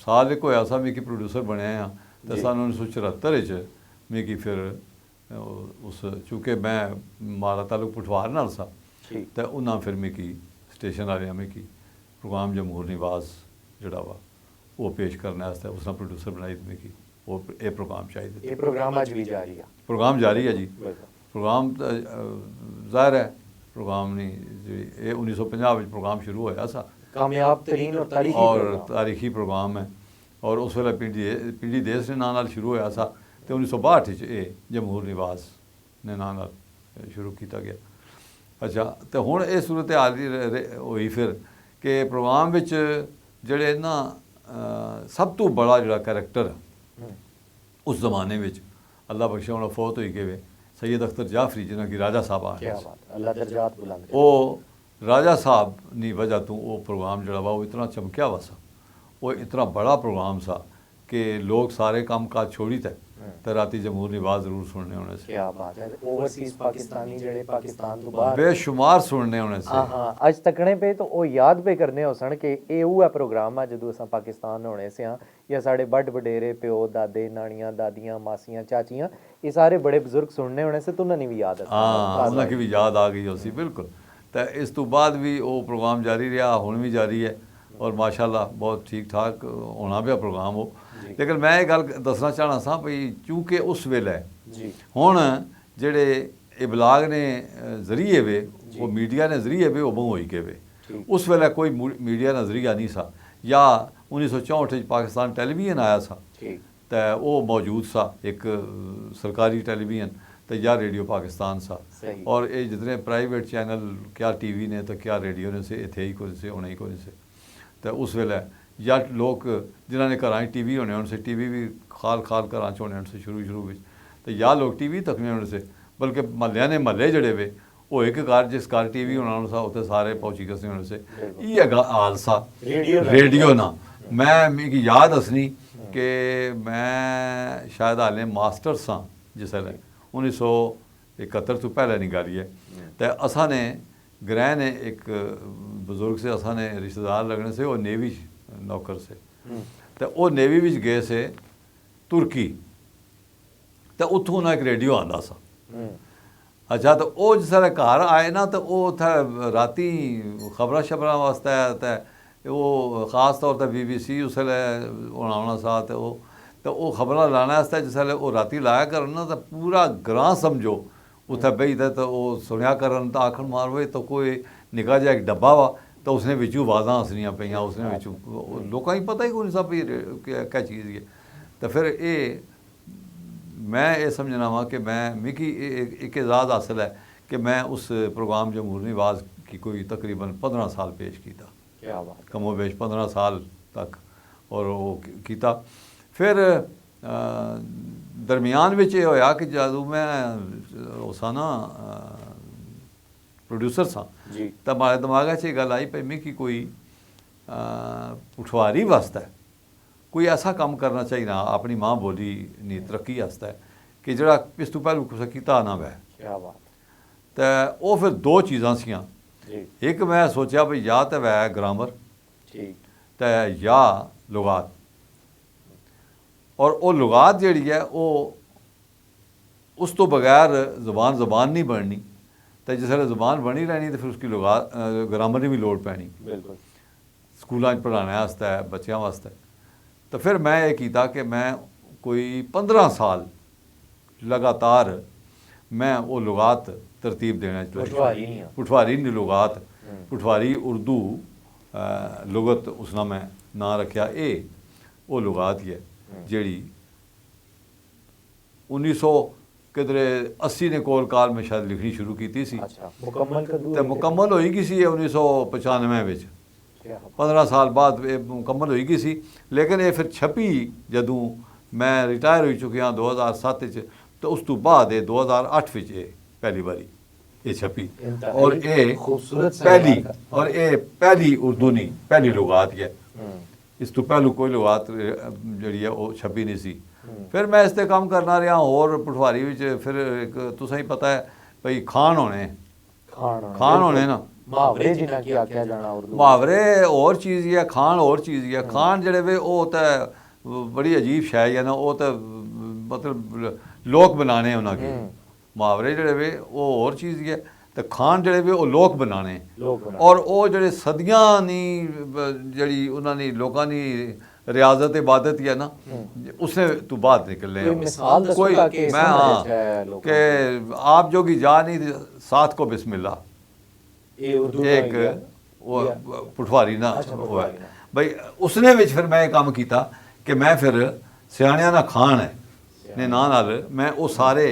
S1: साल एक होया सा मिगी प्रोड्यूसर बनया हाँ तो सन 1974 मिगी फिर उस चूँकि मैं मारा तालुक पुठवार नाल सा तो उन्हें फिर मिगी स्टेशन वाले मिगी प्रोग्राम जमहूर निवास जड़ा वा वो पेश करने वास्ते उसने प्रोड्यूसर बनाई मिगी वो ये प्रोग्राम चाहिए
S2: ये प्रोग्राम आज भी जारी है
S1: प्रोग्राम जारी है जी प्रोग्राम ज़ाहिर है प्रोग्राम नहीं जी ये 1950 में प्रोग्राम शुरू होया सा
S2: कामयाब तरीन और
S1: तारीखी प्रोग्राम है और उस वेले पिंडी देश ने नाल शुरू होया सा तो 1962 ये जमहूर निवास ने नाल शुरू किया गया अच्छा तो हुण ये सूरत हाल हुई फिर कि प्रोग्राम विच जड़े ना सब तो बड़ा जड़ा करैक्टर उस ज़माने में अल्लाह बख्शे हुण फौत होई गए सैयद अख्तर जाफरी जिन्हों की राजा साहब आ वो राजा साहब की वजह तो वो प्रोग्राम जड़ा वा वो इतना चमकिया वा सा वो इतना बड़ा प्रोग्राम सा कि लोग सारे काम काज छोड़ी थे तो राती जमहूर निवाज जरूर सुनने होने से
S2: क्या बात है ओवरसीज पाकिस्तानी जड़े पाकिस्तान तो बाहर
S1: बेशुमार सुनने होने से
S2: हाँ आज तकने पे तो वो याद पे करने हो सन कि ये वो है प्रोग्राम है जदों असां पाकिस्तान होने से हाँ या साढ़े बड़ वडेरे प्यो दादे नानियां दादियां मासियां चाचियां ये सारे बड़े बुजुर्ग सुनने होने से तो उन्हें भी याद है
S1: हाँ उन्हें भी याद आ गई उसी बिल्कुल तो इस तो बाद भी वो प्रोग्राम जारी रहा हुण भी जारी है और माशाल्लाह बहुत ठीक ठाक होना पिया प्रोग्राम वो लेकिन मैं ये गल दसना चाहना सा भई चूँकि उस वेले हुण जेड़े इबलाग ने जरिए वे वो मीडिया ने जरिए वे वो बहु होई गए वे उस वेले कोई मीडिया का जरिया नहीं सा या 1964 पाकिस्तान टेलीविजन आया सा तो वो मौजूद सा एक सरकारी टेलीविजन तो या रेडियो पाकिस्तान सा और ये जितने प्राइवेट चैनल क्या TV ने तो क्या रेडियो ने से इतने ही कोई से होने ही कोई से तो उस वेले या लोग जिन्होंने घर TV होने उनसे TV भी खाल खाल घर होने उनसे शुरू में तो या लोग TV तक नहीं होने से बल्कि महल्ले ने महल्ले जड़े वे वो एक घर जिस घर TV होना सा उत्थे सारे पहुँची गए होने से ये हाल सा रेडियो ना मैं मिगी याद हसनी कि मैं शायद हाले मास्टर सा जिसले 1971 तो पहले निकाली है तो असा ने ग्रह ने एक बुजुर्ग से असा ने रिश्तेदार लगने से वो नेवी नौकर से तो वो नेवी विच गए से तुर्की तो उत्थों ना एक रेडियो आंदा सा अच्छा तो वो जिसले घर आए ना तो वो उत्थे राती खबरां शबरां वास्ते तो वो खास तौर पर BBC उसले होना सा तो वो खबरां लाने वास्ते जिसले वो राती लाया करन ना तो पूरा ग्रां समझो उत्थे बेही तो वो सुनिया करन तो आखन मारो तो कोई निका जिहा एक डब्बा वा तो उसने विचों आवाज़ां हसनियां पईयां उसने विचों लोकां गी पता ही कोई नहीं सा भी क्या चीज़ है तो फिर ये मैं ये समझना वा कि मैं मिगी एक एजाज़ हासिल है कि मैं उस प्रोग्राम जमहूर निवाज की कोई तकरीबन 15 साल पेश किया कमोबेश 15 साल तक और वो किया फिर दरमियान में ये होया कि जदों मैं उसा ना प्रोड्यूसर सा तो हमारे दिमाग से गल आई भाई मिगी कोई पुठवारी वास्ते कोई ऐसा काम करना चाहिए ना अपनी माँ बोली नी तरक्की वास्ते कि जड़ा इस तो पहलू कुछ किता ना वै तो वो फिर 2 चीज़ां सियां एक मैं सोचा भाई या तो वै ग्रामर तो या लुगात और वो लुगात जिहड़ी है वो उस तो बगैर ज़बान नहीं बननी तो जिसले ज़बान बनी रहनी तो फिर उसकी लुगात ग्रामर की भी लोड़ पैनी स्कूलों पढ़ाने वास्ते बच्चों वास्ते तो फिर मैं ये किया कि मैं कोई 15 साल लगातार मैं वो लुगात तरतीब देना पुठवारी नहीं लुगात पुठवारी उर्दू लुगत उसना मैं ना रखा ये वो लुगात ही है जी 1900 किधरे 80 ने कोल काल में शायद लिखनी शुरू की सी
S2: अच्छा मुकम्मल कदू
S1: ਤੇ ਮੁਕੰਮਲ ਹੋਈ ਗਈ ਸੀ ਇਹ 1995 ਵਿੱਚ 15 ਸਾਲ ਬਾਅਦ ਇਹ ਮੁਕੰਮਲ ਹੋਈ ਗਈ ਸੀ ਲੇਕਿਨ ਇਹ ਫਿਰ ਛਪੀ ਜਦੋਂ ਮੈਂ ਰਿਟਾਇਰ ਹੋ ਚੁੱਕਿਆ 2007 ਵਿੱਚ ਤੇ ਉਸ ਤੋਂ ਬਾਅਦ ਇਹ 2008 ਵਿੱਚ ਇਹ ਪਹਿਲੀ ਵਾਰੀ ਇਹ ਛਪੀ ਔਰ ਇਹ
S2: खूबसूरत
S1: ਪਹਿਲੀ ਔਰ ਇਹ ਪਹਿਲੀ ਉਰਦੂ ਨਹੀਂ ਪਹਿਲੀ ਲੁਗਾਤ ਹੈ ਇਸ ਤੋਂ ਪਹਿਲੂ ਕੋਈ ਲੁਗਾਤ ਜਿਹੜੀ ਹੈ ਉਹ ਛਪੀ ਨਹੀਂ ਸੀ ਫਿਰ ਮੈਂ ਇਸ ਤੇ ਕੰਮ ਕਰਨਾ ਰਿਹਾ ਹੋਰ ਪਟਵਾਰੀ ਵਿੱਚ ਫਿਰ ਇੱਕ ਤੁਸੀਂ ਹੀ ਪਤਾ ਹੈ ਭਈ ਖਾਨ ਹੋਣੇ ਖਾਨ ਹੋਣੇ ਨਾ
S2: ਮੁਹਾਵਰੇ ਜਿਨ੍ਹਾਂ ਕੀ ਆਖਿਆ ਜਾਣਾ ਉਰਦੂ
S1: ਮੁਹਾਵਰੇ ਹੋਰ ਚੀਜ਼ ਹੀ ਹੈ ਖਾਨ ਹੋਰ ਚੀਜ਼ ਹੀ ਹੈ ਖਾਨ ਜਿਹੜੇ ਵੇ ਉਹ ਤਾਂ ਬੜੀ ਅਜੀਬ ਸ਼ੈ ਹੈ ਨਾ ਉਹ ਤਾਂ ਮਤਲਬ ਲੋਕ ਬਣਾਣੇ ਉਹਨਾਂ ਕੇ ਮੁਹਾਵਰੇ ਜਿਹੜੇ ਵੇ ਉਹ ਹੋਰ ਚੀਜ਼ ਹੀ ਹੈ ਤੇ ਖਾਨ ਜਿਹੜੇ ਵੇ ਉਹ ਲੋਕ ਬਣਾਣੇ ਔਰ ਉਹ ਜਿਹੜੇ ਸਦੀਆਂ ਨਹੀਂ ਜਿਹੜੀ ਉਹਨਾਂ ਨੇ ਲੋਕਾਂ ਦੀ ਰਿਆਜ਼ਤ ਇਬਾਦਤ ਹੈ ਨਾ ਉਸਨੇ ਤੋਂ ਬਾਅਦ ਨਿਕਲੇ कोई मैं हाँ कि आप जोगी जा नहीं साथ को बिस्मिल्लाह एक वो पटवारी ना वो है भाई उसने विच फिर मैं काम किया कि मैं फिर सियाणियां ना खान है ने नाल मैं वो सारे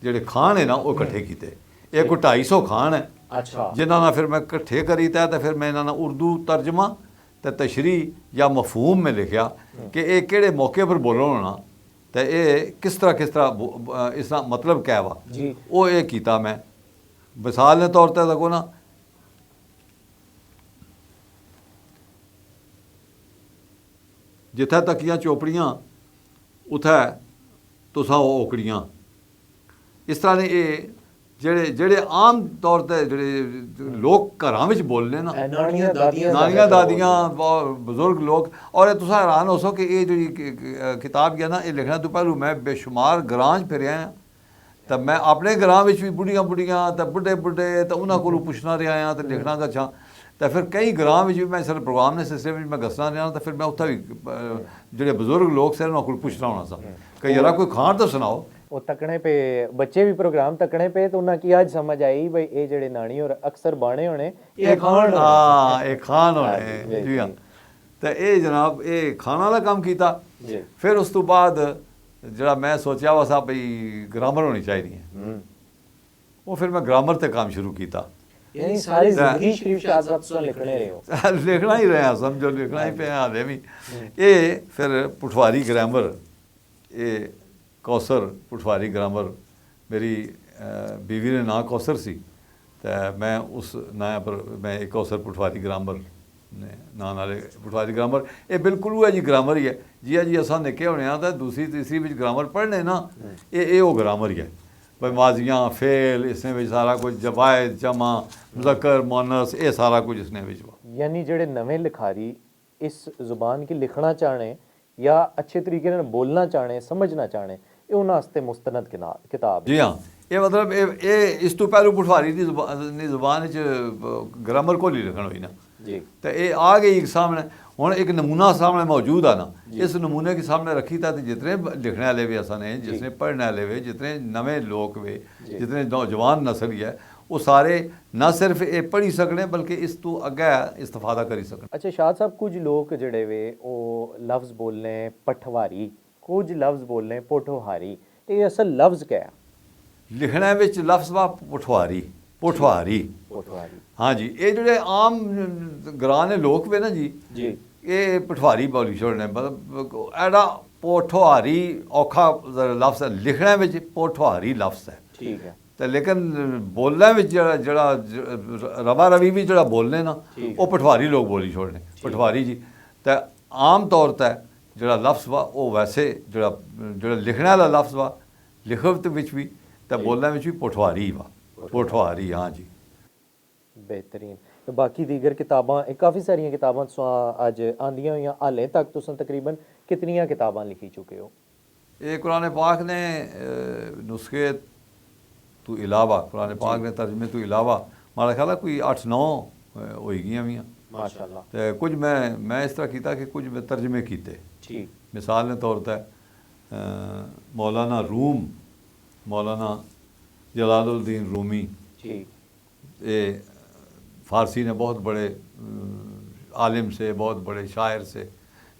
S1: ਜਿਹੜੇ ਖਾਨ ਹੈ ਨਾ ਉਹ ਇਕੱਠੇ ਕੀਤੇ ਇਹ ਕੋਈ 250 ਖਾਨ ਹੈ
S2: ਅੱਛਾ
S1: ਜਿਨ੍ਹਾਂ ਨਾਲ ਫਿਰ ਮੈਂ ਇਕੱਠੇ ਕਰੀਤਾ ਤੇ ਫਿਰ ਮੈਂ ਇਹਨਾਂ ਨਾਲ ਉਰਦੂ ਤਰਜਮਾ ਤੇ ਤਸ਼ਰੀਹ ਜਾਂ ਮਫਹੂਮ में ਲਿਖਿਆ ਕਿ ਇਹ ਕਿਹੜੇ ਮੌਕੇ ਪਰ ਬੋਲਣਾ ਹੋਣਾ ਤੇ ਇਹ ਕਿਸ ਤਰ੍ਹਾਂ ਇਸ ਦਾ ਮਤਲਬ ਕਿਆ ਵਾ
S2: ਜੀ
S1: ਉਹ ਇਹ ਕੀਤਾ ਮੈਂ ਮਿਸਾਲ ਦੇ ਤੌਰ ਤੇ ਦੇਖੋ ਨਾ ਜਿੱਥੇ ਤੱਕੀਆਂ ਚੋਪੜੀਆਂ ਉਥੇ ਤੁਸਾਂ ਉਹ ਔਕੜੀਆਂ ਇਸ ਤਰ੍ਹਾਂ ਨੇ ਇਹ ਜਿਹੜੇ ਆਮ ਤੌਰ ਤੇ ਜਿਹੜੇ ਲੋਕ ਘਰਾਂ ਵਿੱਚ ਬੋਲਦੇ ਨਾ ਨਾਨੀਆਂ ਦਾਦੀਆਂ ਬਜ਼ੁਰਗ ਲੋਕ ਔਰ ਇਹ ਤੁਸੀਂ ਹੈਰਾਨ ਹੋ ਸੋ ਕਿ ਇਹ ਜਿਹੜੀ ਕਿਤਾਬ ਹੈ ਨਾ ਇਹ ਲਿਖਣਾ ਤੋਂ ਪਹਿਲਾਂ ਮੈਂ ਬੇਸ਼ੁਮਾਰ ਘਰਾਂ 'ਚ ਫਿਰਿਆ ਹਾਂ ਤਾਂ ਮੈਂ ਆਪਣੇ ਘਰਾਂ ਵਿੱਚ ਵੀ ਬੁੱਢੀਆਂ ਤਾਂ ਬੁੱਢੇ ਤਾਂ ਉਹਨਾਂ ਕੋਲੋਂ ਪੁੱਛਣਾ ਰਿਹਾ ਹਾਂ ਤੇ ਲਿਖਣਾ ਗੱਛਾਂ ਤਾਂ ਫਿਰ ਕਈ ਘਰਾਂ ਵਿੱਚ ਵੀ ਮੈਂ ਸਾਡੇ ਪ੍ਰੋਗਰਾਮ ਦੇ ਸਿਲਸਿਲੇ ਵਿੱਚ ਮੈਂ ਦੱਸਣਾ ਰਿਹਾ ਤਾਂ ਫਿਰ ਮੈਂ ਉੱਥੇ ਵੀ ਜਿਹੜੇ ਬਜ਼ੁਰਗ ਲੋਕ ਸੀ ਉਹਨਾਂ ਕੋਲ ਪੁੱਛਣਾ ਹੋਣਾ ਸੀ ਕਿ ਯਾਰਾ ਕੋਈ ਖਾਣ ਤਾਂ ਸੁਣਾਓ
S2: ਉਹ ਤੱਕਣੇ ਪੇ ਬੱਚੇ ਵੀ ਪ੍ਰੋਗਰਾਮ ਤੱਕਣੇ ਪੇ ਤਾਂ ਉਹਨਾਂ ਕੀ ਅੱਜ ਸਮਝ ਆਈ ਬਈ ਇਹ ਜਿਹੜੇ ਨਾਨੀ ਔਰ ਅਕਸਰ ਬਾਣੇ ਹੋਣੇ ਇਹ ਖਾਣ
S1: ਹਾਂ ਇਹ ਖਾਣ ਹੋਣੇ ਜੀ ਹਾਂ ਤਾਂ ਇਹ ਜਨਾਬ ਇਹ ਖਾਣਾ ਵਾਲਾ ਕੰਮ ਕੀਤਾ
S2: ਜੀ
S1: ਫਿਰ ਉਸ ਤੋਂ ਬਾਅਦ ਜਿਹੜਾ ਮੈਂ ਸੋਚਿਆ ਵਾ ਸਾ ਬਈ ਗ੍ਰਾਮਰ ਹੋਣੀ ਚਾਹੀਦੀ ਹੈ ਉਹ ਫਿਰ ਮੈਂ ਗ੍ਰਾਮਰ ਤੇ ਕੰਮ ਸ਼ੁਰੂ ਕੀਤਾ
S2: ਯਾਨੀ ਸਾਰੀ ਜ਼ਿੰਦਗੀ ਸ਼ਰੀਫ ਸ਼ਾਹ ਸਾਹਿਬ ਤੋਂ ਲਿਖਣੇ ਰਹੇ ਹੋ
S1: ਲਿਖਣਾ ਹੀ ਰਿਹਾ ਸਮਝੋ ਲਿਖਣਾ ਹੀ ਪਿਆ ਹਾਲੇ ਵੀ ਇਹ ਫਿਰ ਪਟਵਾਰੀ ਗ੍ਰਾਮਰ ਇਹ ਕੌਸਰ ਪਟਵਾਰੀ ਗ੍ਰਾਮਰ ਮੇਰੀ ਬੀਵੀ ਦੇ ਨਾਂ ਕੌਸਰ ਸੀ ਤਾਂ ਮੈਂ ਉਸ ਨਾਂ ਪਰ ਮੈਂ ਇੱਕ ਕੌਸਰ ਪਟਵਾਰੀ ਗ੍ਰਾਮਰ ਨੇ ਨਾਂ ਨਾਲੇ ਪਟਵਾਰੀ ਗ੍ਰਾਮਰ ਇਹ ਬਿਲਕੁਲ ਉਹ ਹੈ ਜੀ ਗ੍ਰਾਮਰ ਹੀ ਹੈ ਜੀ ਅਸਾਂ ਨਿੱਕੇ ਹੋਣੇ ਆ ਤਾਂ ਦੂਸਰੀ ਤੀਸਰੀ ਵਿੱਚ ਗ੍ਰਾਮਰ ਪੜ੍ਹਨੇ ਨਾ ਇਹ ਉਹ ਗ੍ਰਾਮਰ ਹੀ ਹੈ भाई माजियाँ फेल इसने भी सारा कुछ जवायद जमा मुज़क्कर मुअन्नस ये सारा कुछ इसने भी
S2: यानी जेड़े नवे लिखारी इस जुबान की लिखना चाहने या अच्छे तरीके से बोलना चाहने समझना चाहने ये उन्होंने वास्ते मुस्तनद किताब
S1: जी हाँ ये मतलब ये इस तो पहलू पटवारी की जुबान ग्रामर को ही लिखना हुई ना
S2: जी
S1: तो ये आ गई एक सामने ਹੁਣ ਇੱਕ ਨਮੂਨਾ ਸਾਹਮਣੇ ਮੌਜੂਦ ਆ ਨਾ ਇਸ ਨਮੂਨੇ ਕੇ ਸਾਹਮਣੇ ਰੱਖੀ ਤਾਂ ਜਿਤਨੇ ਲਿਖਣੇ ਵਾਲੇ ਵੀ ਅਸਾਂ ਨੇ ਜਿਸਨੇ ਪੜ੍ਹਨੇ ਵਾਲੇ ਵੀ ਜਿਤਨੇ ਨਵੇਂ ਲੋਕ ਵੇ ਜਿਤਨੇ ਨੌਜਵਾਨ ਨਸਲ ਹੈ ਉਹ ਸਾਰੇ ਨਾ ਸਿਰਫ ਇਹ ਪੜ੍ਹੀ ਸਕਣੇ ਬਲਕਿ ਇਸ ਤੋਂ ਅੱਗੇ ਇਸਤਫਾਦਾ ਕਰੀ ਸਕਣ
S2: ਅੱਛਾ ਸ਼ਾਦ ਸਾਹਿਬ ਕੁਝ ਲੋਕ ਜਿਹੜੇ ਵੇ ਉਹ ਲਫ਼ਜ਼ ਬੋਲਨੇ ਪਠਵਾਰੀ ਕੁਝ ਲਫ਼ਜ਼ ਬੋਲਨੇ ਪੋਠੋਹਾਰੀ ਤੇ ਇਹ ਅਸਲ ਲਫ਼ਜ਼ ਕਿਆ ਹੈ
S1: ਲਿਖਣੇ ਵਿੱਚ ਲਫ਼ਜ਼ ਵਾ ਪਠਵਾਰੀ हाँ जी ये जोड़े आम ग्रां ने लोग वे ना जी ये पठवारी बोली छोड़ने मतलब एडा पोठवारी औखा लफ्ज़ है लिखने में पोठवारी लफ्ज़ है
S2: ठीक है
S1: तो लेकिन बोलने में जड़ा रवा रवी भी जड़ा बोलने ना वो पठवारी लोग बोली छोड़ने पठवारी जी तो आम तौर पर जड़ा लफ्ज़ वा वो वैसे जड़ा लिखने वाला लफ्ज़ वा लिखत विच भी तो बोलने में भी पठवारी वा पठवारी हाँ जी
S2: बेहतरीन तो बाकी दीगर किताबां काफ़ी सारिया किताबां अज आंदियां हुई हाले तक तुम तकरीबन कितनियां किताबां लिखी चुके हो
S1: ये कुरान पाक ने नुस्खे तो इलावा कुरान पाक ने तर्जमे तो इलावा मारा ख्याल है कोई 8-9 हो गई भी
S2: माशाअल्लाह
S1: तो कुछ मैं इस तरह किया कि कुछ मैं तर्जमे किए
S2: ठीक
S1: मिसाल के तौर पर मौलाना रूम मौलाना जलालुद्दीन रूमी
S2: ठीक
S1: ये फ़ारसी ने बहुत बड़े आलिम से बहुत बड़े शायर से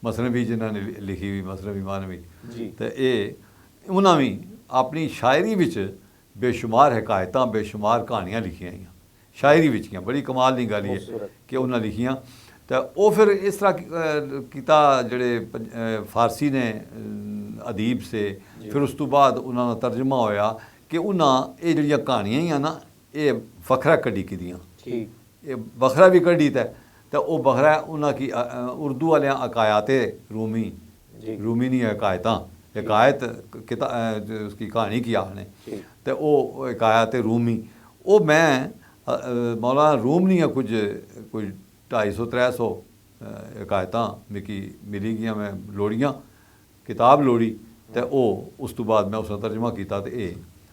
S1: मसनवी जिन्होंने लिखी हुई मसनवी मानवी
S2: जी
S1: तो ये उन्होंने भी ਆਪਣੀ ਸ਼ਾਇਰੀ ਵਿੱਚ ਬੇਸ਼ੁਮਾਰ ਹਕਾਇਤਾਂ ਬੇਸ਼ੁਮਾਰ ਕਹਾਣੀਆਂ ਲਿਖੀਆਂ ਹੋਈਆਂ ਸ਼ਾਇਰੀ ਵਿੱਚ ਦੀਆਂ ਬੜੀ ਕਮਾਲ ਦੀ ਗੱਲ ਹੈ ਕਿ ਉਹਨਾਂ ਲਿਖੀਆਂ ਤਾਂ ਉਹ ਫਿਰ ਇਸ ਤਰ੍ਹਾਂ ਕੀਤਾ ਜਿਹੜੇ ਫਾਰਸੀ ਨੇ ਅਦੀਬ ਸੇ ਫਿਰ ਉਸ ਤੋਂ ਬਾਅਦ ਉਹਨਾਂ ਦਾ ਤਰਜਮਾ ਹੋਇਆ ਕਿ ਉਹਨਾਂ ਇਹ ਜਿਹੜੀਆਂ ਕਹਾਣੀਆਂ ਹੀ ਆ ਨਾ ਇਹ ਵੱਖਰਾ ਕੱਢੀ ਕੀਦੀਆਂ ਇਹ ਵੱਖਰਾ ਵੀ ਕੱਢੀ ਤਾਂ ਉਹ ਵੱਖਰਾ ਉਹਨਾਂ ਕੀ ਉਰਦੂ ਵਾਲਿਆਂ ਅਕਾਇਤ रूमी रूमी नहीं अकायतां अकायत उसकी कहानी की आपने तो वो अकायत रूमी वो मैं मौलाना रूम नहीं है कुछ 250-300 अकायतां मिकी मिली गई मैं लोड़ियाँ किताब लोड़ी तो वो उस तो बाद मैं उसका तर्जमा किया तो ये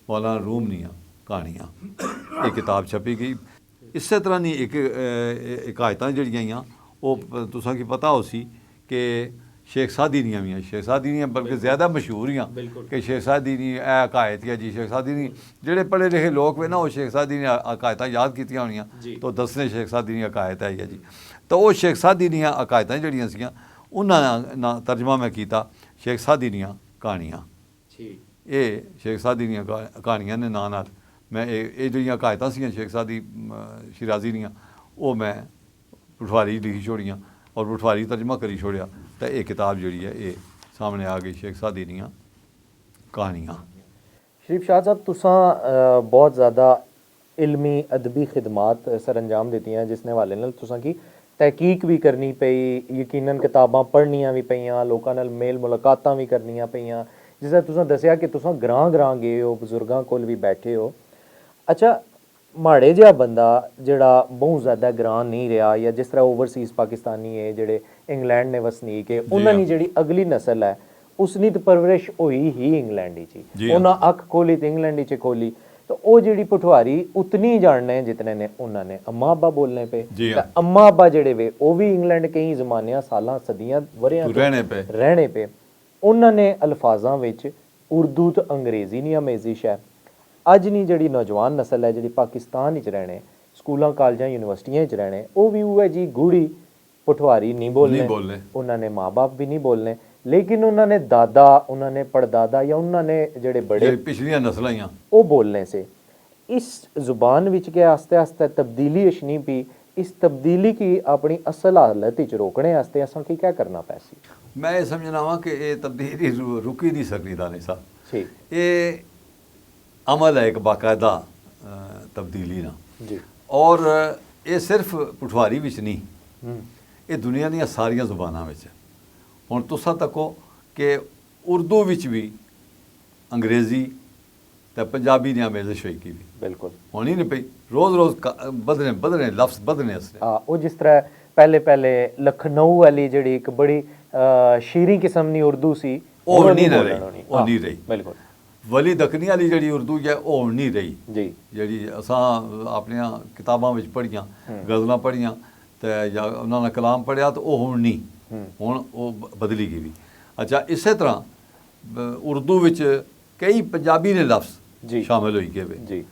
S1: मौलाना रूम नहीं कहानियाँ ये किताब छपी गई इस तरह नहीं एक अकायतां जड़ियाँ वो तुसा की पता हो सी कि शेख सादी दियां भी शेख सादी दियां बल्कि ज़्यादा मशहूर ही कि शेख सादी दी अकायत है जी शेख सादी दी जेड़े पढ़े लिखे लोग वे ना वो शेख सादी दी अकायतां याद कीतियां होनियां तो दसने शेख सादी दी अकायत है जी तो वो शेख सादी दियां अकायतां जड़ियां सीगियां उन्हां तर्जमा मैं कीता शेख सादी दियां कहानियां ये शेख सादी दियां कहानियां ने नां नाल मैं ये जड़ियां अकायतां सीगियां शेख सादी शिराजी दियां वो मैं पठवारी लिखी छोड़ियां और पठवारी तर्जमा करी छोड़िया तो ये किताब जी है ये सामने आ गई शेख सादी दियां कहानियाँ।
S2: शरीफ शाह साहब तुसा बहुत ज़्यादा इल्मी अदबी खिदमात सर अंजाम दित्ती हैं जिसने हवाले नाल तुसा की तहकीक भी करनी पई यकीनन किताबां पढ़नियां भी पईयां लोकां नाल मेल मुलाकातां भी करनियां पईयां जिस तरह तुसा दस्सिया कि तुसा ग्रां गए हो बजुर्गां कोल भी बैठे हो। अच्छा माड़े जिहा बंदा जिहड़ा बहुत ज़्यादा ग्रां नहीं रहा या जिस तरह ओवरसीज़ पाकिस्तानी है जिहड़े इंग्लैंड ने वसनीक है उन्होंने जिहड़ी अगली नस्ल है उसकी तो परवरिश हुई ही इंग्लैंड ही उन्हें अख खोली तो इंग्लैंड च खोली तो वो जिहड़ी पठवारी उतनी जानने जितने ने उन्होंने अम्मा अब्बा बोलने पे अम्मा अब्बा जिहड़े वे वो भी इंग्लैंड कई जमानियां सालां सदियां वरियां रहने पे उन्होंने अल्फाजां विच उर्दू तो अंग्रेजी नहीं अमेजिश है अज नहीं जी नौजवान नस्ल है जी पाकिस्तान रहने स्कूलों कॉलेजों यूनिवर्सिटियां रहने वो भी वो है जी गूढ़ी पठवारी नहीं बोलने उन्होंने माँ बाप भी नहीं बोलने लेकिन उन्होंने दादा उन्होंने पड़दादा या उन्होंने जेडे बड़े
S1: पिछलियां नस्लां
S2: वो बोलने से इस जुबान विच के आस्ते आस्ते तब्दीली अशनी पी इस तब्दीली की अपनी असल हालत रोकने वास्ते असां की क्या करना पैसी।
S1: मैं ये समझना वा कि ये तब्दीली रुकी नहीं सकती दानी साहब ये अमल है एक बाकायदा तब्दीली ना
S2: जी
S1: और ये सिर्फ पठवारी विच नहीं ये दुनिया दी सारिया जुबानां विच हुण तुसां तको कि उर्दू विच भी अंग्रेज़ी ते पंजाबी दी आमेज़िश होई की भी
S2: बिल्कुल
S1: होनी नहीं पई रोज़ रोज़ बदने लफ्ज़ बदने असले
S2: वो जिस तरह पहले लखनऊ वाली जिहड़ी एक बड़ी शीरी किस्म दी उर्दू सी
S1: वो नहीं रही
S2: बिल्कुल
S1: वली दक्कनी वाली जी उर्दू है वो नहीं रही
S2: जी
S1: जी असां अपन किताबां विच पढ़ियां गज़लां पढ़ियां तो या उन्होंने कलाम पढ़िया तो वो हुण नहीं हुण वो बदली गई भी। अच्छा इस तरह उर्दू विच कई पंजाबी ने लफ्ज़ शामिल हो गए वे
S2: जी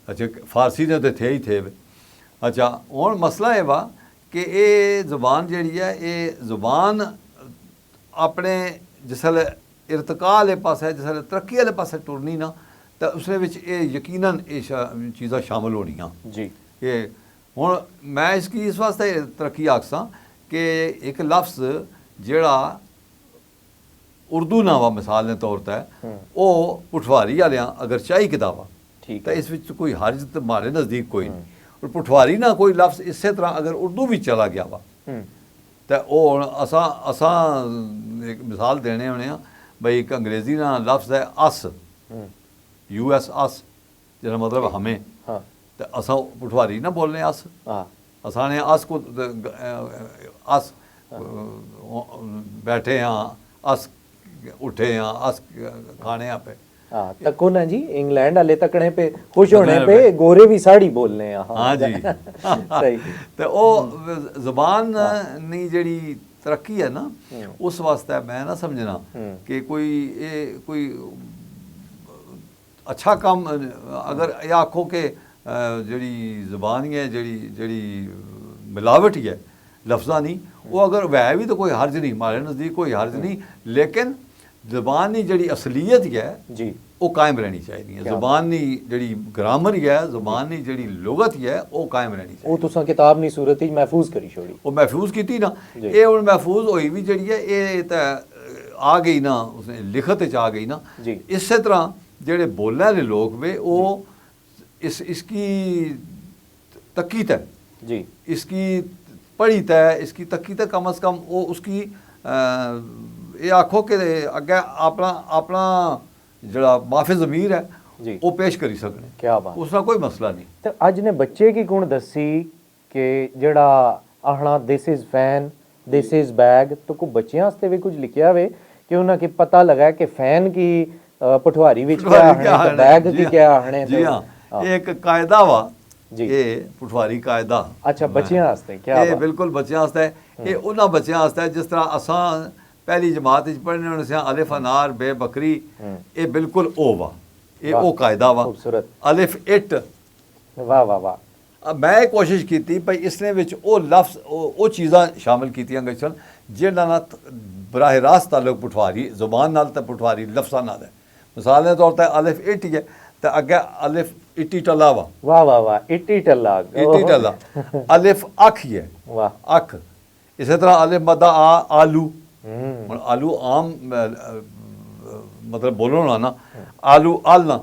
S1: अच्छा फारसी ने तो थे ही थे वे। अच्छा हुण मसला ये वा कि ये ज़ुबान जिहड़ी है ये ज़ुबान अपने जिसले इरतका वाले पासे जिसले तरक्की वाले पासे टुरनी ना तो उसने विच ये यकीनन ये चीज़ां शामिल होनियां
S2: जी
S1: ये हुण मैं इसकी इस वास्ते तरक्की आखसां कि एक लफ्ज़ जिहड़ा उर्दू ना वा मिसाल ने तौर पर वो पठवारी वालियां अगर चाही किताबां तो इस विच कोई हर्ज तो मारे नज़दीक कोई नहीं और पठवारी ना कोई लफ्ज़ इस तरह अगर उर्दू भी चला गया वा तो वो असां एक मिसाल देने होने भाई एक अंग्रेज़ी ना लफ्ज़ है अस US अस जिसका मतलब हमें तो असां पठवारी ना बोलने अस असां ने अस को अस बैठे हाँ अस उठे हाँ अस खाने यहाँ पे
S2: तको ना जी इंग्लैंड वाले तकने पे खुश होने पे गोरे भी साड़ी बोलने
S1: हाँ जी
S2: सही
S1: तो वो ज़बान नहीं जड़ी तरक्की है ना उस वास्ते मैं ना समझना कि कोई अच्छा काम अगर ये आखो कि जड़ी ज़बान है जड़ी मिलावट ही है लफ्ज़ा नहीं वो अगर वह भी तो कोई हर्ज नहीं हमारे नज़दीक कोई हर्ज नहीं लेकिन ਜ਼ੁਬਾਨੀ ਜਿਹੜੀ ਅਸਲੀਅਤ ਹੈ
S2: जी
S1: ਉਹ ਕਾਇਮ ਰਹਿਣੀ ਚਾਹੀਦੀ ਹੈ। ਜ਼ੁਬਾਨੀ ਜਿਹੜੀ ਗ੍ਰਾਮਰ ਹੈ, ਜ਼ੁਬਾਨੀ ਜਿਹੜੀ ਲੁਗਤ ਹੈ ਉਹ ਕਾਇਮ ਰਹਿਣੀ ਚਾਹੀਦੀ।
S2: वो तुसा किताब नी सूरत ही महफूज करी छोड़ी।
S1: ਉਹ ਮਹਿਫੂਜ਼ ਕੀਤੀ ਨਾ,
S2: ਜੀ।
S1: ਇਹ ਹੁਣ ਮਹਿਫੂਜ਼ ਹੋਈ ਵੀ ਜਿਹੜੀ ਹੈ ਇਹ ਤਾਂ ਆ ਗਈ ਨਾ, ਉਸਨੇ ਲਿਖਤ ਵਿੱਚ ਆ ਗਈ ਨਾ।
S2: ਜੀ।
S1: ਇਸੇ ਤਰ੍ਹਾਂ ਜਿਹੜੇ ਬੋਲਣ ਵਾਲੇ ਲੋਕ ਵੇ ਉਹ इसकी तकीत है
S2: जी
S1: इसकी पढ़ीत है, इसकी तकीत है, कम अज़ कम वो उसकी ये आखो कि अगे अपना अपना जड़ा माफी ज़मीर है
S2: जी
S1: वो पेश करी सकने,
S2: क्या बात।
S1: उसका कोई मसला नहीं।
S2: तो अज ने बच्चे की गुण दसी कि जड़ा आखना this is fan this is bag, तो को बच्चियां वास्ते भी कुछ लिखिया वे कि उन्हें की पता लगा कि फैन की पठवारी विच क्या आखने ते बैग की क्या आखने।
S1: जी हाँ, एक कायदा वा
S2: जी।
S1: ये पठवारी कायदा।
S2: अच्छा बच्चियां वास्ते क्या
S1: ये
S2: बात।
S1: बिल्कुल बच्चों वास्ते, ये उन्हां बच्चों वास्ते जिस तरह असां पहली जमात विच पढ़ने होने से अलिफ अनार बे बकरी, ये बिल्कुल ओ वा, ये ओ कायदा वा।
S2: खूबसूरत।
S1: अलिफ इट,
S2: वाह वाह वाह।
S1: अब मैं कोशिश की भाई इसने विच ओ लफ्ज़ ओ चीज़ां शामिल कीतियां गई सन जिन्हां नाल बराह रास्त ताल्लुक पठवारी ज़ुबान नाल ते पठवारी लफ्ज़ां नाल है। मिसाल के तौर पर अलिफ इट है तो अगे अलिफ इटी टला वा,
S2: वाह वाह वाह। इटी टल्ला
S1: इटी टला। अलिफ अख ही है,
S2: वाह।
S1: अख। इसी तरह अलिफ मदा आ आलू।
S2: हम्म
S1: आलू आम मतलब बोलो ना आलू आलना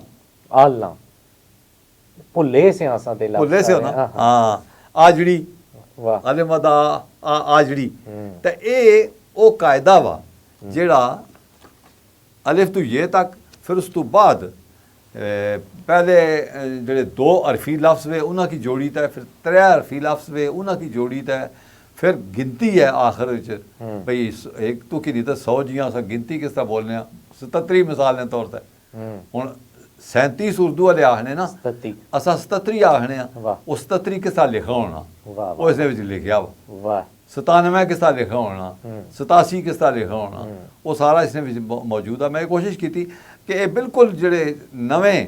S2: आलना भुल्ले से आसा ते लफ्ज़
S1: भुल्ले से
S2: सारे,
S1: होना। हाँ आजड़ी,
S2: वाह।
S1: अलिफ मदा आ आजड़ी।
S2: हम्म।
S1: तो ये ओ कायदा वा जेड़ा अलिफ तो ये तक, फिर उस तो बाद पहले जेड़े दो अरफी लफ्ज़ वे उन्हां की जोड़ी तय, फिर त्रै अरफी लफ्ज़ वे उन्हां की जोड़ी तय, फिर गिनती है आखिर विच भाई एक तो की नहीं तो 100 जियां अस गिनती किस तरह बोलने आ 77 मिसाल ने तौर पर हुण 37 उर्दू वाले आखने ना,
S2: सत्ती
S1: असा 77 आखने आ,
S2: वाह।
S1: वो 77 किस तरह लिखा होना
S2: वाह
S1: वो इसने विच लिखिया वा।
S2: वाह
S1: 97 किस तरह लिखा होना, 87 किस तरह लिखा होना, वो सारा इसने विच मौजूद है। मैं कोशिश की थी कि ये बिल्कुल जेड़े नवें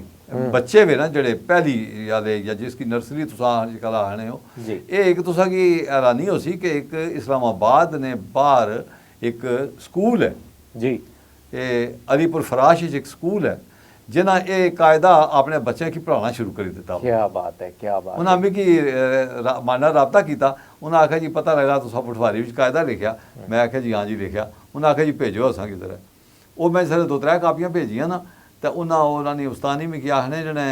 S1: बच्चे वे ना जेड़े पहली वाले या जिसकी नर्सरी तुसां अजकल आखने हो,
S2: जी।
S1: ये एक तुसां की हैरानी हो सी कि एक इस्लामाबाद ने बाहर एक स्कूल है,
S2: जी
S1: ये अलीपुर फराश एक स्कूल है जिन्हें ये कायदा अपने बच्चे की पढ़ाना शुरू कर दिता।
S2: क्या बात है क्या बात।
S1: उन्हें मिगी माना रबता किया, उन्हें आख्या जी पता लगा तुसा पठवारी विच कायदा लिखिया, मैं आख्या जी हाँ जी लिखिया, उन्हें आख्या जी भेजो असां किधर है। वो मैं सारे 2-3 कापियां भेजियां ना, तो उन्होंने उस्तानी मिगी आखने जने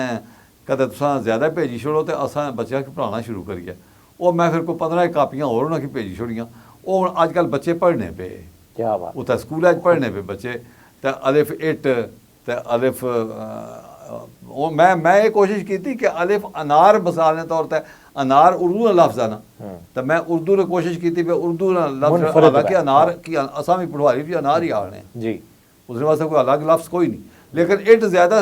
S1: कदे तुसां ज़्यादा भेजी छोड़ो तो असां बच्चों की पढ़ाना शुरू करिए। वो मैं फिर कोई 15 कापियां होर उन्हें भेजी छोड़ियां। वो हुण अजकल बच्चे पढ़ने पे,
S2: क्या बात।
S1: उत्थे स्कूल पढ़ने पे बच्चे, तो अलिफ इट तो अलिफ मैं ये कोशिश की थी कि अलिफ अनार मिसाल के तौर पर अनार उर्दू का लफ्ज़ है ना, तो मैं उर्दू ने कोशिश की थी उर्दू लफ्ज़, हालांकि अनार की असा भी पढ़वारी भी अनार ही आने
S2: जी,
S1: उसने वास्ते कोई अलग लफ्ज़ कोई नहीं, लेकिन इट ज़्यादा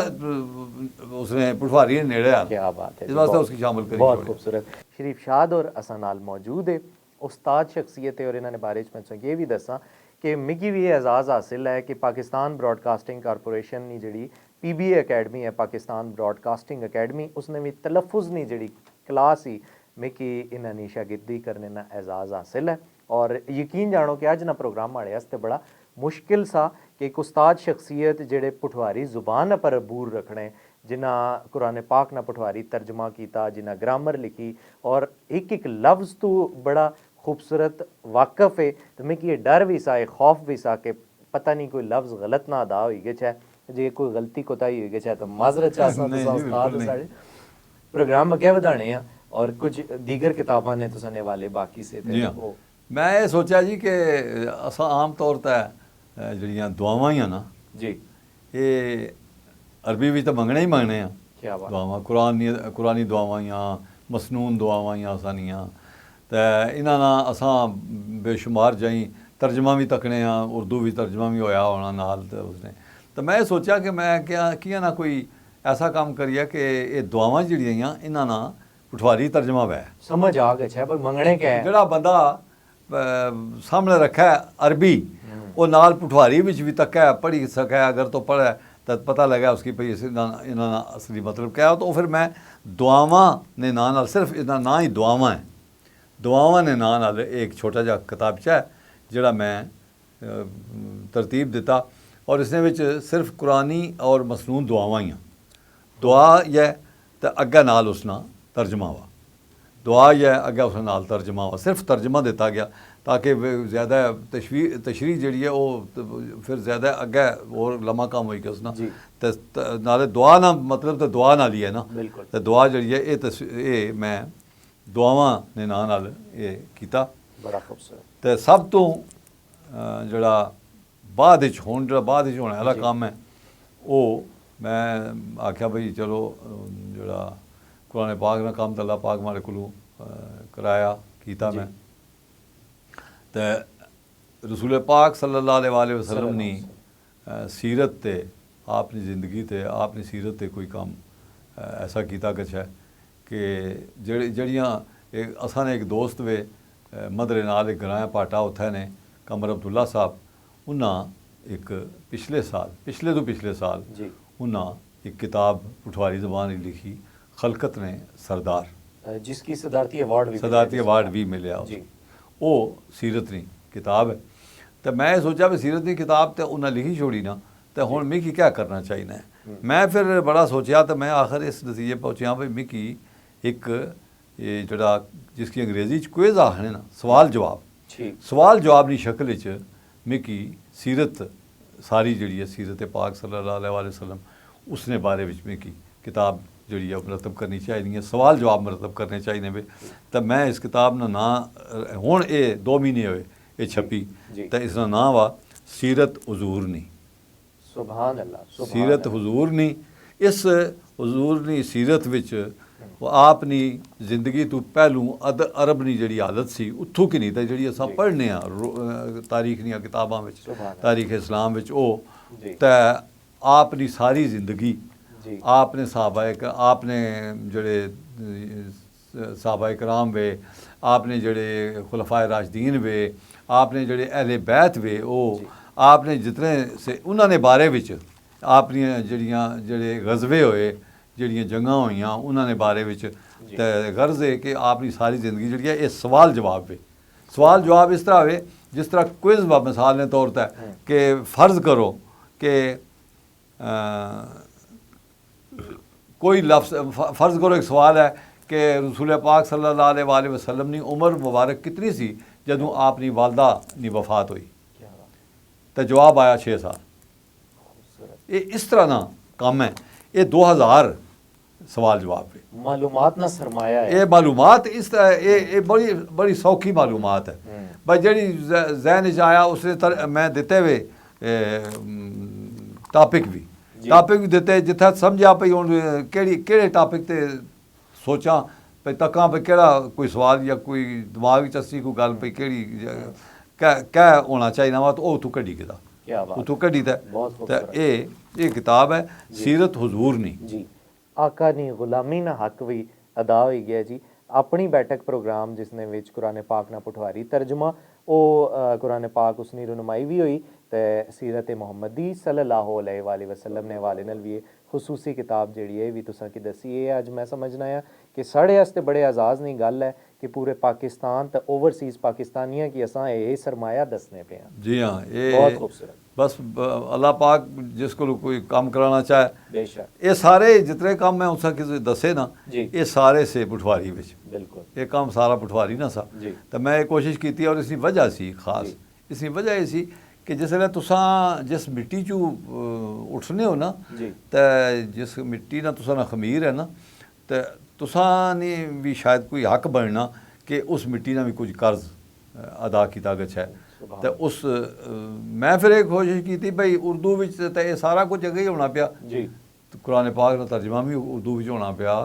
S1: उसने पठवारी ने नेड़े आ।
S2: क्या बात है,
S1: इस वास्ते उसकी शामिल करी।
S2: बहुत खूबसूरत। शरीफ शाद और असा नाल मौजूद है, उस्ताद शख्सियत है और इन्होंने बारे में तो ये भी दसा कि मिगी भी एजाज़ हासिल है कि पाकिस्तान ब्रॉडकास्टिंग कारपोरेशन नी जड़ी PBA अकैडमी है, पाकिस्तान ब्रॉडकास्टिंग अकैडमी, उसने भी तलफ़ुज़ नी जड़ी क्लास ही मिगी इन्होंने शागिर्दी करने ना एजाज़ हासिल है। और यकीन जानो कि अज ना प्रोग्राम माड़े वास्ते बड़ा मुश्किल सा कि एक उस्ताद शख्सियत जेड़े पठवारी जुबान पर अबूर रखने, जिन्हें कुरान पाक ना पठवारी तर्जमा किया, जिन्हें ग्रामर लिखी और एक एक लफ्ज़ तो बड़ा खूबसूरत वाकफ है, तो मैं कि ये डर भी सा, खौफ भी सा कि पता नहीं कोई लफ्ज़ गलत ना अदा हो गया, जे कोई गलती कोताही हो गया तो माजरत चाहता प्रोग्राम अगे बढ़ाने हैं और कुछ दीगर किताबां ने तुसां ने वाले बाकी से
S1: जी हाँ। मैं ये सोचा जी कि असा आम तौर पर जड़ियाँ दुआवां ही ना
S2: जी,
S1: ये अरबी भी तो मंगने ही मंगने हैं,
S2: क्या बात।
S1: दुआवां कुरानी दुआवां या मसनून दुआवां या आसानियाँ, तो इन्होंने असा बेशुमार जाई तर्जमा भी तकने उर्दू भी तर्जमा भी होया होना नाल, तो उसने तो मैं सोचा कि मैं क्या ना कोई ऐसा काम करिए कि ये दुआवां जड़ियाँ इन्होंने पठवारी तर्जमा वै
S2: समझ आ गया पर मंगने क्या है,
S1: जड़ा बंदा सामने रखा है अरबी, वो नाल पठवारी विच भी तक पढ़ी सके, अगर तो पढ़े तो पता लगा उसकी भाई इन्होंने असली मतलब क्या हो। तो फिर मैं दुआवां ने नाल सिर्फ इतना ना ही दुआवां है, दुआवां ने नाल एक छोटा जा किताबचा है जड़ा मैं तरतीब दिता और इसने विच सिर्फ कुरानी और मसनून दुआवां ही दुआ यह तो अग्गे नाल उसना तर्जमा वा दुआ यह अग्गे उस नाल तर्जमा वा सिर्फ तर्जमा दिता गया ताकि ज़्यादा तशरी जी है वो फिर ज़्यादा अग्गे और लम्मा काम होई कि उसना तो नाले दुआ ना मतलब तो दुआ नाल ही है ना तो दुआ जी है ये मैं दुआवां ने नाल ये कीता
S2: बड़ा खूबसूरत
S1: तो सब तो जड़ा बाद होने वाला काम है वो मैं आख्या भाई चलो जड़ा कुरान पाक ना काम तो अल्लाह पाक मारे कोलों कराया कीता मैं तो रसूल पाक सल्लल्लाहु अलैहि वसल्लम ने सीरत ते आपनी ज़िंदगी ते आपनी सीरत ते कोई काम ऐसा कीता कुछ है कि जड़ियाँ असा ने एक दोस्त वे मदरे नाल एक ग्रां पाटा उत्थे ने कमर अब्दुल्ला साहब उन्हें एक पिछले साल उन्हें एक किताब पुठवारी ज़बान लिखी खलकत ने सरदार
S2: जिसकी सदारती अवार्ड
S1: भी मिले वो सीरत नी किताब है तो मैं सोचा भी सीरत नी किताब तो उन्हें लिखी छोड़ी ना तो हुण मिगी क्या करना चाहिए मैं फिर बड़ा सोचा तो मैं आखिर इस नतीजे पहुँचा भाई मिगी एक ये जड़ा जिसकी अंग्रेजी क्विज आखने ना सवाल जवाब की शक्ल च मिगी सीरत सारी जी है सीरत पाक सल्लल्लाहु अलैहि वसल्लम उसने बारे में मिगी किताब जी है मरतब करनी चाहिए सवाल जवाब मरतब करने चाहिए वे तो मैं इस किताब ना हुण ये 2 महीने हुए ये छपी तो इसका नाम वा सीरत हुजूरनी
S2: सुभान अल्लाह
S1: सीरत हुजूरनी इस हुजूरनी सीरत विच आपनी जिंदगी तो पहलू अरब नी जी हालत सी उत्थों की नहीं तो जी अस पढ़ने तारीख दी किताबां विच तारीख इस्लाम विच तो आपनी सारी जिंदगी आपने आपने जड़े साहबा कराम वे आपने जड़े खुलफाए राशदीन वे आपने जड़े अहले बैत वे आपने जितने से उन्होंने बारे विच अपनी जड़ियाँ जड़े गजबे होए जड़ियाँ जंगा हुई उन्होंने बारे विच ते गर्ज है कि अपनी सारी जिंदगी जी है ये सवाल जवाब वे सवाल जवाब इस तरह वे जिस तरह क्विज व मिसाल ने तौर पर कि फ़र्ज़ करो कि कोई लफ्ज़ फ़र्ज़ करो एक सवाल है कि रसूल पाक सल्लल्लाहु अलैहि वसल्लम की उम्र मुबारक कितनी सी जदों आपनी वालदा की वफात हुई तो जवाब आया 6 साल ये इस तरह ना काम है ये 2000 सवाल जवाब पे
S2: मालूमात ना सरमाया है
S1: ये मालूमात इस तरह ये बड़ी सौखी मालूमात है भाई जी जहन च आया उसने मैं दिते हुए टॉपिक भी दिते जिथे समझा पई हुण केड़े टॉपिक ते सोचा भई तकां भई केड़ा कोई सवाल या कोई दिमाग च असी कोई गल भई केड़ी क्या होना चाहिए वा तो उत्थों कड्ढी किता उत्थों कड्ढी ते ये किताब है सीरत हुजूरनी
S2: जी आका नी गुलामी ना हक भी अदा हो गया जी अपनी बैठक प्रोग्राम जिसने विच कुरान पाक ना पुठवारी तर्जुमा कुरान पाक उसनी रुनमाई भी हुई तो सीरत मुहम्मदी सल्लल्लाहु अलैहि वसल्लम ने हवाले नाल भी खसूसी किताब जी है भी तुसां की दसी है अज मैं समझना है कि साढ़े वास्ते बड़े एजाज़ नी गल है कि पूरे पाकिस्तान तो ओवरसीज़ पाकिस्तानियां की असां ये सरमाया दसने पे हैं
S1: जी हाँ ये
S2: बहुत खूबसूरत
S1: बस अल्लाह पाक जिसको कोई काम कराना चाहे
S2: बेशक
S1: ये सारे जितने काम मैं उसका किसी दसे ना ये सारे से पुठवारी विच
S2: बिल्कुल
S1: ये काम सारा पुठवारी ना सा तो मैं कोशिश की और इसकी वजह सी खास इसकी वजह ये सी कि जिसले तुसां जिस मिट्टी चू उठने हो ना तो जिस मिट्टी ना तुसां खमीर है ना तो तुसां ने भी शायद कोई हक बनना कि उस मिट्टी ना भी कुछ कर्ज अदा किया गच है तो उस मैं फिर एक कोशिश की भाई उर्दू विच तो ये सारा कुछ अगे ही होना पिया तो कुरान पाक का तर्जमा भी उर्दू विच होना पिया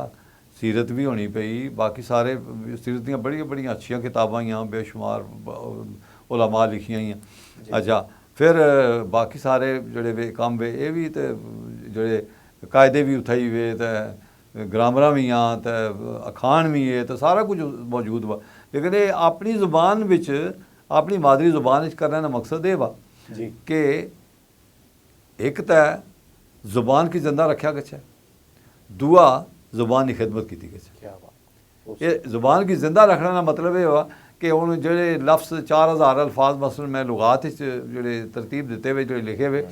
S1: सीरत भी होनी पई बाकी सारे सीरत दी बड़ी अच्छी किताबां ही बेशुमार उलमा लिखियां ही अच्छा फिर बाकी सारे जड़े वे काम वे ये भी तो जड़े कायदे भी उत्थे ही वे तो ग्रामर भी तो अखान भी है तो सारा कुछ मौजूद वा लेकिन ये अपनी जुबान विच अपनी मादरी जुबान करने का मकसद ये वा कि एक तो जुबान की जिंदा रखा गया दूआ जुबान की खिदमत की गई ये जुबान की जिंदा रखने का मतलब ये हुआ कि हुण जेह्ड़े लफ्ज़ 4000 अल्फाज मसलन मैं लुगात च जेह्ड़े तरतीब दित्ते हुए जेह्ड़े लिखे हुए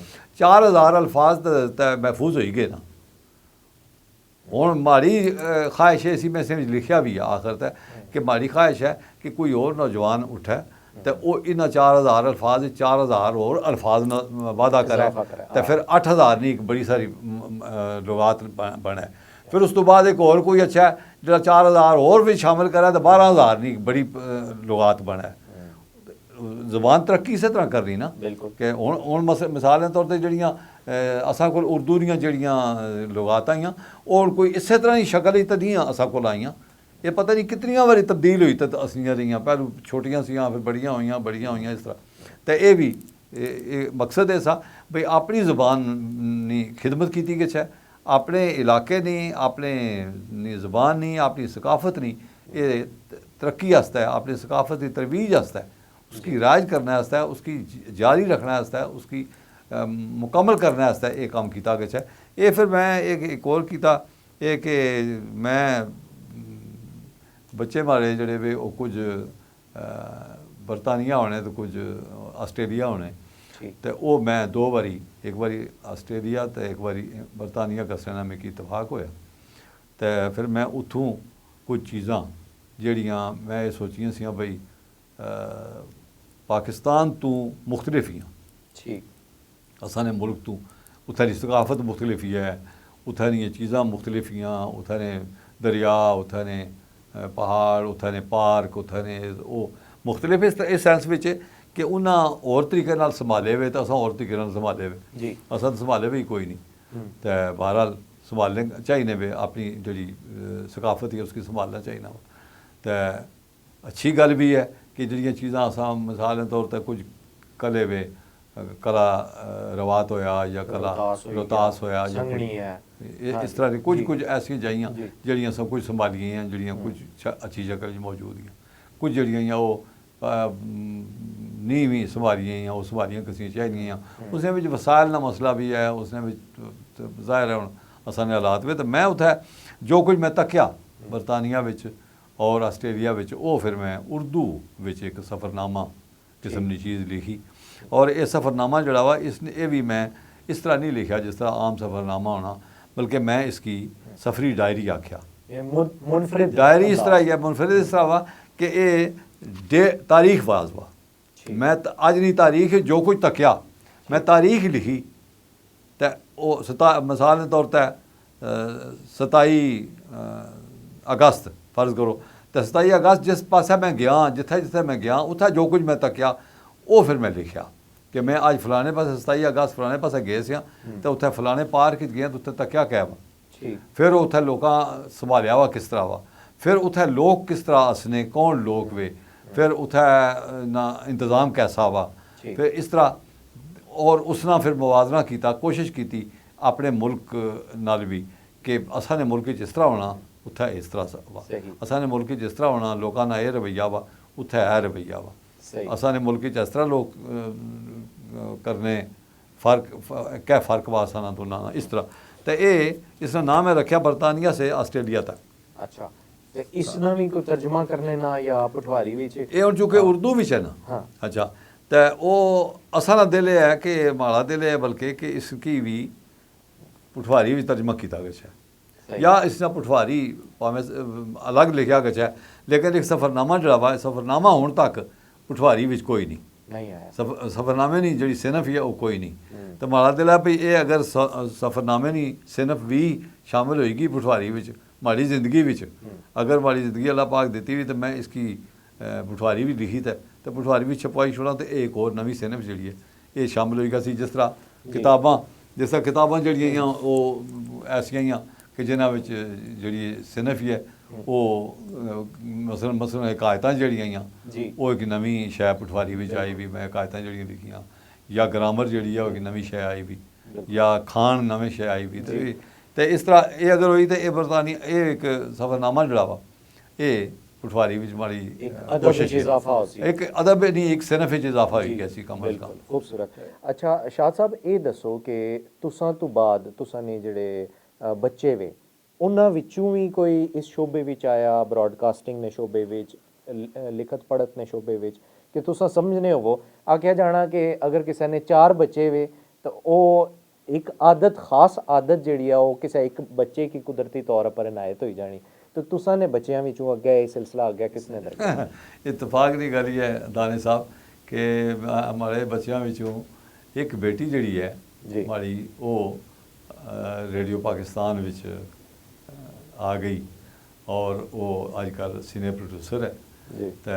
S1: 4000 अल्फाज ते महफूज होई गए ना। हुण माड़ी ख्वाहिश है सी मैं इस लिखिया भी है आखिर ते कि माड़ी ख्वाहिश है कि कोई होर नौजवान उठे ते ओह् इन्हां 4000 अल्फाज 4000 होर अल्फाज न वादा करे ते फिर 8000 नहीं एक बड़ी सारी लुगात बने। फिर उस तो बाद एक होर कोई अच्छा जेह्ड़ा 4000 होर भी शामिल करे तो 12000 नहीं एक बड़ी लुगात बने। ज़बान तरक्की इस तरह करनी ना कि हुण मिसाल दे तौर ते जेह्ड़ियां असां कोल उर्दू दियां जेह्ड़ियां लुगात आइयां ओह् कोई इस्सै तरह ही शक्ल च तदियां असां कोल आइयां। ये पता नहीं कितनियां बारी तब्दील हुई तो असियां रहियां, पैह्लू छोटियां सियां फिर बड़ियां होइयां इस तरह। तो ये भी मकसद ऐसा भाई अपनी ज़बान नी खिदमत की गई है, अपने इलाके नी, अपने ज़बान नी, अपनी सकाफत नी, ये तरक्की आस्तै अपनी सकाफत की तरवीज आस्तै उसकी राज करने आस्तै उसकी जारी रखने आस्तै उसकी मुकम्मल करने आस्तै ये कम्म कीता गया है। ये फिर मैं एक होर कीता ये कि मैं बच्चे मारे जेह्ड़े वे ओह् कुछ बरतानिया होने तो कुछ आस्ट्रेलिया होने ते ओह् मैं 2 बारी, एक बारी आस्ट्रेलिया ते एक बारी बरतानिया गसने दा मिगी इतफाक होया। ते फिर मैं उत्थों कुछ चीज़ां जेह्ड़ियां मैं ये सोचियां सियां भाई पाकिस्तान तो मुख्तलिफ ही असां ने मुल्क तो उत्थै दी सकाफत मुख्तलिफ ही है, उत्थै दियां चीज़ां मुख्तलिफ हियां, उत्थै ने दरिया, उत्थै ने पहाड़, उत्थै ने पार्क, उत्थै ने ओह् मुख्तलिफ इस सेंस बिच कि उन्हां होर तरीके नाल संभाले हुए तो असां होर तरीके नाल संभाले हुए असां संभाले भी कोई नहीं। तो बहरहाल संभालने चाहिए वे अपनी जेह्ड़ी सकाफत है उसकी संभालना चाहिए। तो अच्छी गल भी है कि जेह्ड़ियां चीज़ां असां मिसाल दे तौर पर कुछ कले वे कला रवात होया या कला रोहतास होया या इस तरह की कुछ ऐसियां जाइयां जेह्ड़ियां सब कुछ संभालियां हैं, जेह्ड़ियां कुछ अच्छी शक्ल च मौजूद हैं, कुछ जेह्ड़ियां ओह् नहीं भी संभालियां ओह् संभालियां किसी चाहिए। उसने बिच वसायल का मसला भी है, उसने बिच जाहिर है हुण असां ने हालात वे। तो मैं उत्थै जो कुछ मैं तक्या बरतानिया बिच और आस्ट्रेलिया बिच ओह् फिर मैं उर्दू बिच एक सफ़रनामा किस्म की चीज़ लिखी। और ये सफ़रनामा जड़ा वा ये भी मैं इस तरह नहीं लिखा जिस तरह आम सफ़रनामा होना, बल्कि मैं इसकी सफरी डायरी आख्या। डायरी इस तरह ही है, मुनफरिद इस तरह वा कि ये तारीख वाज वा। मैं अज नहीं तारीख जो कुछ तक्या मैं तारीख लिखी। तो मिसाल के तौर पर 27 अगस्त फर्ज करो, तो 27 अगस्त जिस पासे मैं गया जिथे जिथे मैं गया उत्थे जो कुछ मैं तक्या वो फिर मैं लिखा कि मैं अज फलाने पासे 27 अगस्त फलाने पासे गए सी तो उत्थे फलाने पार्क गया तो उत्थे तक्या कै वा, फिर उत्थे लोकां संभालिया वा किस तरह वा, फिर उत्थे लोग किस तरह हसने कौन लोग वे, फिर उत्थे ना इंतज़ाम कैसा वा, फिर इस तरह और उसना फिर मुवाजना किया कोशिश की अपने मुल्क नाल भी कि असां ने मुल्क इस तरह होना उत्थे इस तरह वा, असां ने मुल्क जिस तरह होना लोगों का यह रवैया वा उत्थे यह रवैया वा, असां ने मुल्क इस तरह लोग करने फ़र्क क्या फ़र्क वा असां दोनों इस तरह। तो ये इसका नाम है रखा बरतानिया से ऑस्ट्रेलिया तक।
S2: अच्छा, तो इसना भी कोई तर्जुमा करने ना या पटवारी विच
S1: ये हुण चूंकि उर्दू विच है ना। अच्छा, तो वो असां दिल है कि माड़ा दिल है बल्कि कि इसकी भी पटवारी भी तर्जमा किया गया है या इसका पटवारी भावें अलग लिखा गया है, लेकिन एक सफ़रनामा जड़ा वा सफ़रनामा होने तक पटवारी विच कोई नहीं आया, सफ़रनामे नहीं जी सिनफ है वो कोई नहीं। तो माड़ा दिल है भाई ये अगर सफ़रनामे नहीं सिनफ भी शामिल होएगी पटवारी विच माड़ी जिंदगी विच, अगर माड़ी जिंदगी अल्लाह पाक देती भी तो मैं इसकी पटवारी भी लिखी तो पटवारी भी छपवाई छोड़ा तो एक और नवी सिनफ जी है ये शामिल होएगा सी। जिस तरह किताबां जड़ियां वो ऐसियां कि जिन्हां विच जिहड़ी सिनफ ही है वो मसलन हकायतां जड़ियां वो एक नवी शै पटवारी विच आई भी, मैं हकायतां जड़ियां लिखियां या ग्रामर जड़ी है एक नवी शै आई भी या खान नवे शै आई भी। तो इस तरह ये अगर हुई तो ये बरतानिया ये एक सफ़रनामा जड़ा वा ये पटवारी विच माड़ी कोशिश एक अदब नहीं एक सिनफ विच इजाफा होई गया सी कम अज कम।
S2: खूबसूरत। अच्छा शाद साहब ये दसो कि तुसां तो बाद तुसां ने जेड़े बच्चे वे उन्हां विचों भी कोई इस शोबे विच आया ब्रॉडकास्टिंग ने शोबे विच ਲਿਖਤ ਪੜ੍ਹਤ ਨੇ ਸ਼ੋਬੇ ਵਿੱਚ ਕਿ ਤੁਸੀਂ ਸਮਝਨੇ ਹੋਵੋ ਆਖਿਆ ਜਾਣਾ ਕਿ ਅਗਰ ਕਿਸੇ ਨੇ 4 ਬੱਚੇ ਵੇ ਤਾਂ ਉਹ ਇੱਕ ਆਦਤ ਖਾਸ ਆਦਤ ਜਿਹੜੀ ਆ ਉਹ ਕਿਸੇ ਇੱਕ ਬੱਚੇ की कुदरती तौर पर इनायत होई जानी तो तुसा ने बच्चों ਵਿੱਚੋਂ ਅੱਗੇ ਇਹ सिलसिला आ गया किसने दरकार
S1: इतफाक की गल है दाने साहब कि हमारे बच्चों ਵਿੱਚੋਂ एक बेटी ਜਿਹੜੀ है हमारी वो रेडियो पाकिस्तान विच आ गई और वो आजकल सीनियर प्रोड्यूसर है तो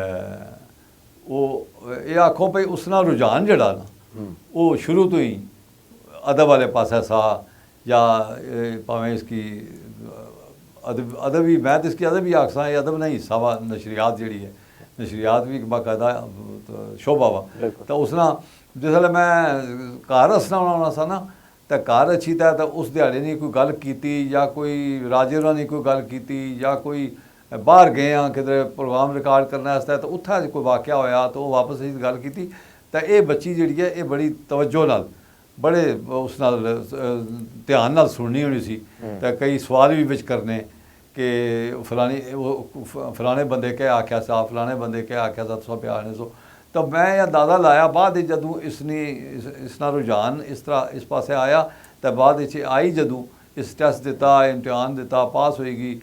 S1: वो ये आखो भाई उस नाल रुझान जड़ा ना वो शुरू तो ही अदब वाले पासे सा या भावें इसकी अदबी मैं तो इसकी अदबी आखसा ये अदब नहीं हिस्सा वा नशरियात जी है नशरियात भी बाकायदा शोभा वा तो उसना जिसले मैं घर हसना होना सा ना तो घर अच्छी तरह तो उस दिहाड़े नहीं कोई गल की या कोई राजे होरां नहीं कोई गल की या कोई बाहर गए हाँ किधर प्रोग्राम रिकॉर्ड करने वास्ते तो उत्थे कोई वाक़या होया तो वो वापस असीं गल की तो ये बच्ची जिहड़ी है ये बड़ी तवज्जो नाल बड़े उस नाल ध्यान नाल सुननी होनी सी तो कई सवाल भी विच करने कि फलाने बंदे क्या आख्या सा फलाने बंदे क्या आख्या सा तुसां प्यार ने सो तो मैं यह दादा लाया बाद जदों इसने इस ना रुझान इस तरह इस पासे आया तो बाद आई जदों इस टेस्ट दिता इम्तिहान दिता पास होएगी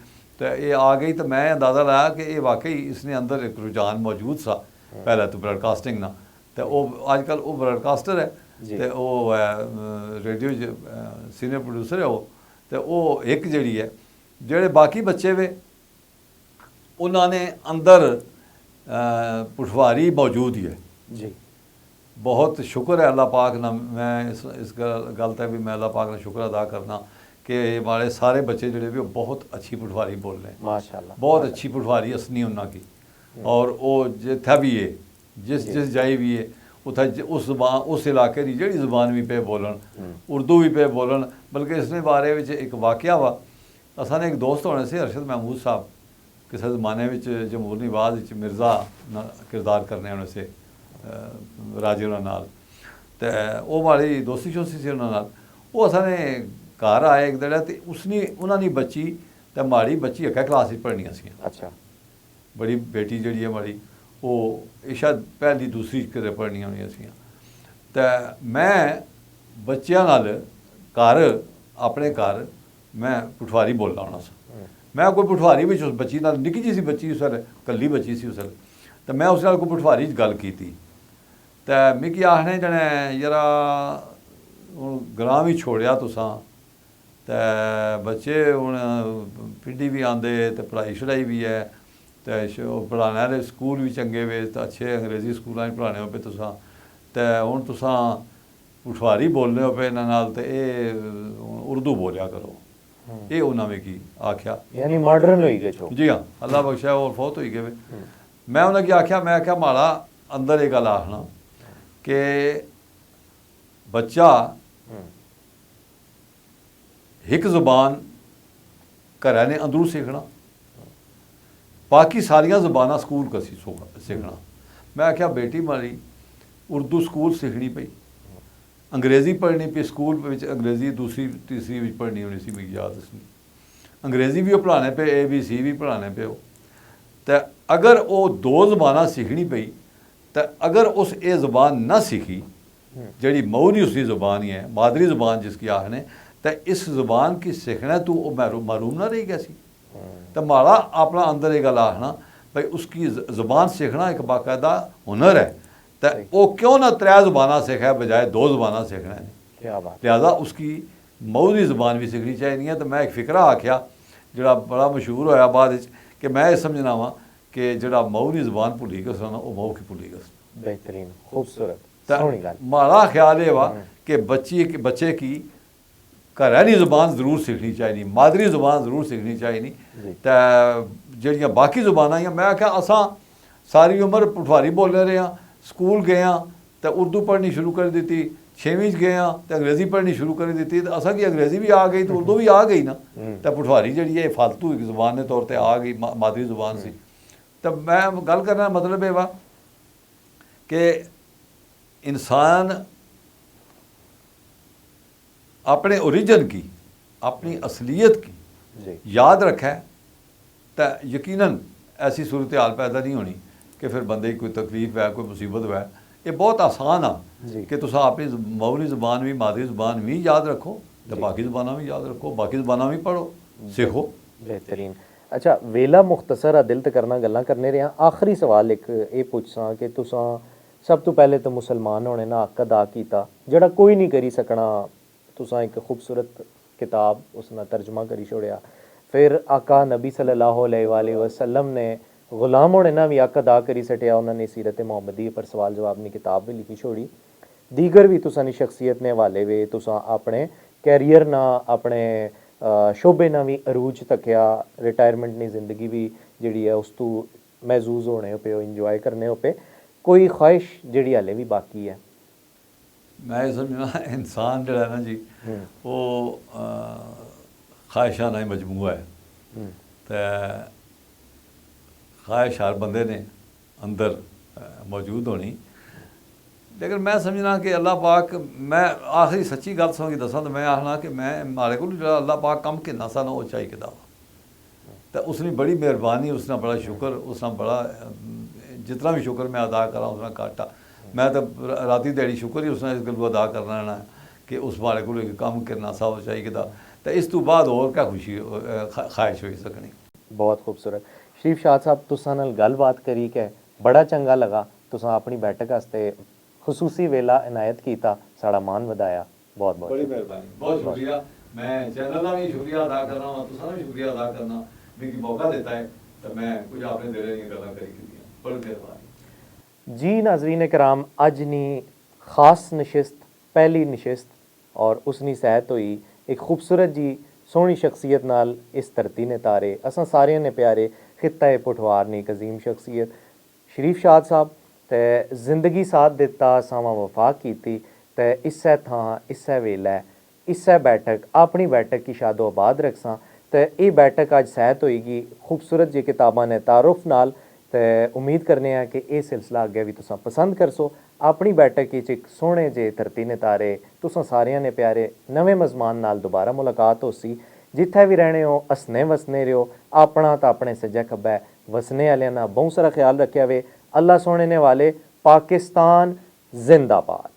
S1: तो ये आ गई तो मैं अंदाज़ा लाया कि ये वाकई इसने अंदर एक रुझान मौजूद सा पहले तो ब्रॉडकास्टिंग ना तो वो आजकल वो ब्रॉडकास्टर है तो वो रेडियो सीनियर प्रोड्यूसर है वो तो वो एक जड़ी है जेड़े बाकी बच्चे वे उन्होंने अंदर पुठवारी मौजूद ही है
S2: जी
S1: बहुत शुक्र है अल्लाह पाक ना मैं इस गल तक भी मैं अल्लाह पाक ने शुक्र अदा करना कि हमारे सारे बच्चे जोड़े भी बहुत अच्छी पुठवारी बोल रहे हैं
S2: माशाल्लाह
S1: बहुत अच्छी पुठवारी असनी उन्होंने की और वो जिथे भी है जिस जाई भी है उथे उस जबान उस इलाके की जी जबान भी पे बोलन उर्दू भी पे बोलन बल्कि इसने बारे में एक वाक़या वा असाने एक दोस्त होने से अरशद महमूद साहब किसी जमाने में जमहूरी आवाज़ मिर्ज़ा किरदार करने होने से राजे नाल तो वो हमारी दोस्ती शोस्ती से उन्होंने वो असाने घर आए एक दिन तो उसने उन्होंने बच्ची तो माड़ी बच्ची अक्कै क्लास में पढ़नियां सी
S2: अच्छा
S1: बड़ी बेटी जी है हमारी वो शायद पहली दूसरी किते पढ़नियां होनियां सी तो मैं बच्चों नाल घर अपने घर मैं पुठवारी बोलना होना सा मैं कोई पुठवारी भी उस बच्ची नाल निक्की जी सी बच्ची उस वेले कल्ली बच्ची सी उस वेले तो मैं उस नाल कोई पुठवारी च गल कीती तो मिगी आखने जने जरा हुण ग्रां भी छोड़िया तुसां तो बच्चे हुण पिंडी भी आंदे तो पढ़ाई शढ़ाई भी है तो पढ़ाने आह्ले स्कूल भी चंगे वे तो अच्छे अंग्रेजी स्कूलों च पढ़ाने हो पे तुसां तो हुण तुसां पुठवारी बोलने हो पे इन्हां नाल ते एह् उर्दू बोलिया करो ये उन्होंने की आख्या
S2: यानी मॉडर्न होई गए छो
S1: जी हाँ अल्लाह बख्शा और फौत हो गए मैं उन्हें आख्या मैं आख्या माड़ा अंदर ये गल आखना कि बच्चा एक ज़ुबान घरै ने अंदरू सीखना बाकी सारिया ज़ुबाना स्कूल कसी सीखना मैं आख्या बेटी मारी उर्दू स्कूल सीखनी पई अंग्रेज़ी पढ़नी पई स्कूल में अंग्रेज़ी दूसरी तीसरी भी पढ़नी होनी सी मिगी याद इसमें अंग्रेज़ी भी पढ़ाने पे ABC भी पढ़ाने पे तो अगर वो 2 ज़बाना सीखनी पई तो अगर उस ये ज़बान ना सीखी जड़ी मऊरी उसकी ज़ुबान ही है मादरी ज़ुबान जिसकी आखने तो इस ज़ुबान की सीखना तो वो मारूम ना रही कैसी तो माड़ा अपना अंदर ये गल आखना भाई उसकी ज़ुबान सीखना एक बाकायदा हुनर है तो वो क्यों ना 3 ज़बाना सीखा बजाय 2 ज़बाना सीखना है
S2: क्या बात
S1: लिहाजा उसकी मऊरी ज़बान भी सीखनी चाहिए तो मैं एक फ़िक्रा आख्या जड़ा बड़ा मशहूर होया बाद कि मैं ये समझना वा कि जड़ा मऊरी ज़बान भुली गस ना वो मऊ की भुली गस
S2: बेहतरीन खूबसूरत सोहनी गल
S1: माड़ा ख्याल ये वा कि बच्चे की घरैली ज़ुबान ज़रूर सीखनी चाहिए मादरी ज़ुबान ज़रूर सीखनी चाहिए तो जड़ियाँ बाकी ज़ुबानां मैं आख्या असां सारी उम्र पुठवारी बोलने रहे हाँ स्कूल गए हाँ तो उर्दू पढ़नी शुरू कर दी 6वीं गए हाँ तो अंग्रेज़ी पढ़नी शुरू कर दी तो असा की अंग्रेज़ी भी आ गई तो उर्दू भी आ गई ना तो पुठवारी जी है फालतू एक ज़ुबान के तौर पर आ गई मादरी ज़ुबान सी तो मैं गल करना मतलब ये वा कि इंसान अपने ओरिजिन की अपनी असलियत की याद रखे तो यकीनन ऐसी सूरत हाल पैदा नहीं होनी कि फिर बंदे की कोई तकलीफ है, कोई मुसीबत है। ये बहुत आसान आ कि तुम अपनी मौली ज़ुबान भी, मादरी ज़ुबान भी याद रखो, तो बाकी ज़ुबाना भी याद रखो, बाकी ज़ुबाना भी पढ़ो, सीखो।
S2: बेहतरीन। अच्छा, वेला मुख्तसर आ, दिल ते करना गल्लां करने रहे। आखिरी सवाल एक ये पुछसां कि तुसां सब तो पहले तो मुसलमान होने ना हक अदा कीता, जेड़ा कोई नहीं करी सकना। तुसां एक खूबसूरत किताब उसना तर्जमा करी छोड़िया। फिर आका नबी सल्लल्लाहु अलैहि वसल्लम ने गुलाम होने ना भी हक अदा करी सटिया, उन्होंने सीरत मुहम्मदी पर सवाल जवाब की किताब भी लिखी छोड़ी। दीगर भी तुसां शख्सियत ने हवाले वे, तुसां अपने कैरियर ना, अपने शोबे ना भी अरूज तकिया, रिटायरमेंट की जिंदगी भी जी है उस तू महजूज होने पे, इंजॉय करने पे। कोई ख्वाहिश जी हाले भी बाकी है?
S1: मैं ये समझना इंसान जो है ना जी, वो ख्वाहिशाना ही मजमूआ है। तो ख्वाहिश हर बंदे ने अंदर मौजूद होनी, लेकिन मैं समझना कि अल्लाह पाक, मैं आखिरी सच्ची गल समझ दसा तो मैं आखना कि मैं मारे को जो अल्लाह पाक कम किन्ना सा ना वो चाही किदा वा, तो उसने बड़ी मेहरबानी, उसने बड़ा शुक्र, उसने बड़ा जितना भी शुक्र मैं अदा करा उसने घट्ट आ। मैं तो राती दिहाड़ी शुक्र ही उसने इस गल को अदा करना रहना कि उस मारे को कम करना सा वो चाही किदा, तो इस तो बाद और क्या खुशी ख्वाहिश हो सकनी।
S2: बहुत खूबसूरत। शरीफ शाह साहब, तुसां नाल गलबात करी के बड़ा चंगा लगा। तुसां अपनी बैठक वास्ते खसूसी वेला इनायत कीता, साड़ा मान वधाया। बहुत बहुत
S1: बड़ी मेहरबानी, बहुत शुक्रिया। मैं चैनल का भी शुक्रिया अदा कर रहा हूँ, तुसां भी शुक्रिया अदा करना, मेरी मौका देता है तो मैं कुछ अपने दिल दी गल्लां करी कीतियां। बड़ी मेहरबानी
S2: जी। नाज़रीन कराम, अज नी खास नशिस्त, पहली नशिस्त और उसनी सैत हुई एक खूबसूरत जी सोहनी शख्सियत नाल इस धरती ने तारे, असां सारे ने प्यारे खिता पुठवार ने एक अजीम शख्सियत शरीफ शाह साहब, ते जिंदगी साथ दिता, सावां वफा की, ते इस्सै थां इस्सै वेलै इस्सै बैठक अपनी बैठक की शादो आबाद रखसां। ते ये बैठक अज सैत होएगी खूबसूरत जी किताबां ने तारुफ नाल, ते उम्मीद करने हैं कि ये सिलसिला अगे भी तुसां पसंद करसो। अपनी बैठक एक सोहने जे धरती ने तारे, तुसां सारियां ने प्यारे नवे मजमान नाल दोबारा मुलाकात होसी। जिथे भी रहने हो हसने वसने रहो, अपना तो अपने सज्जे खब्बै वसने वाले ना बहुत सारा ख्याल रखा वे। अल्लाह सोने ने वाले। पाकिस्तान जिंदाबाद।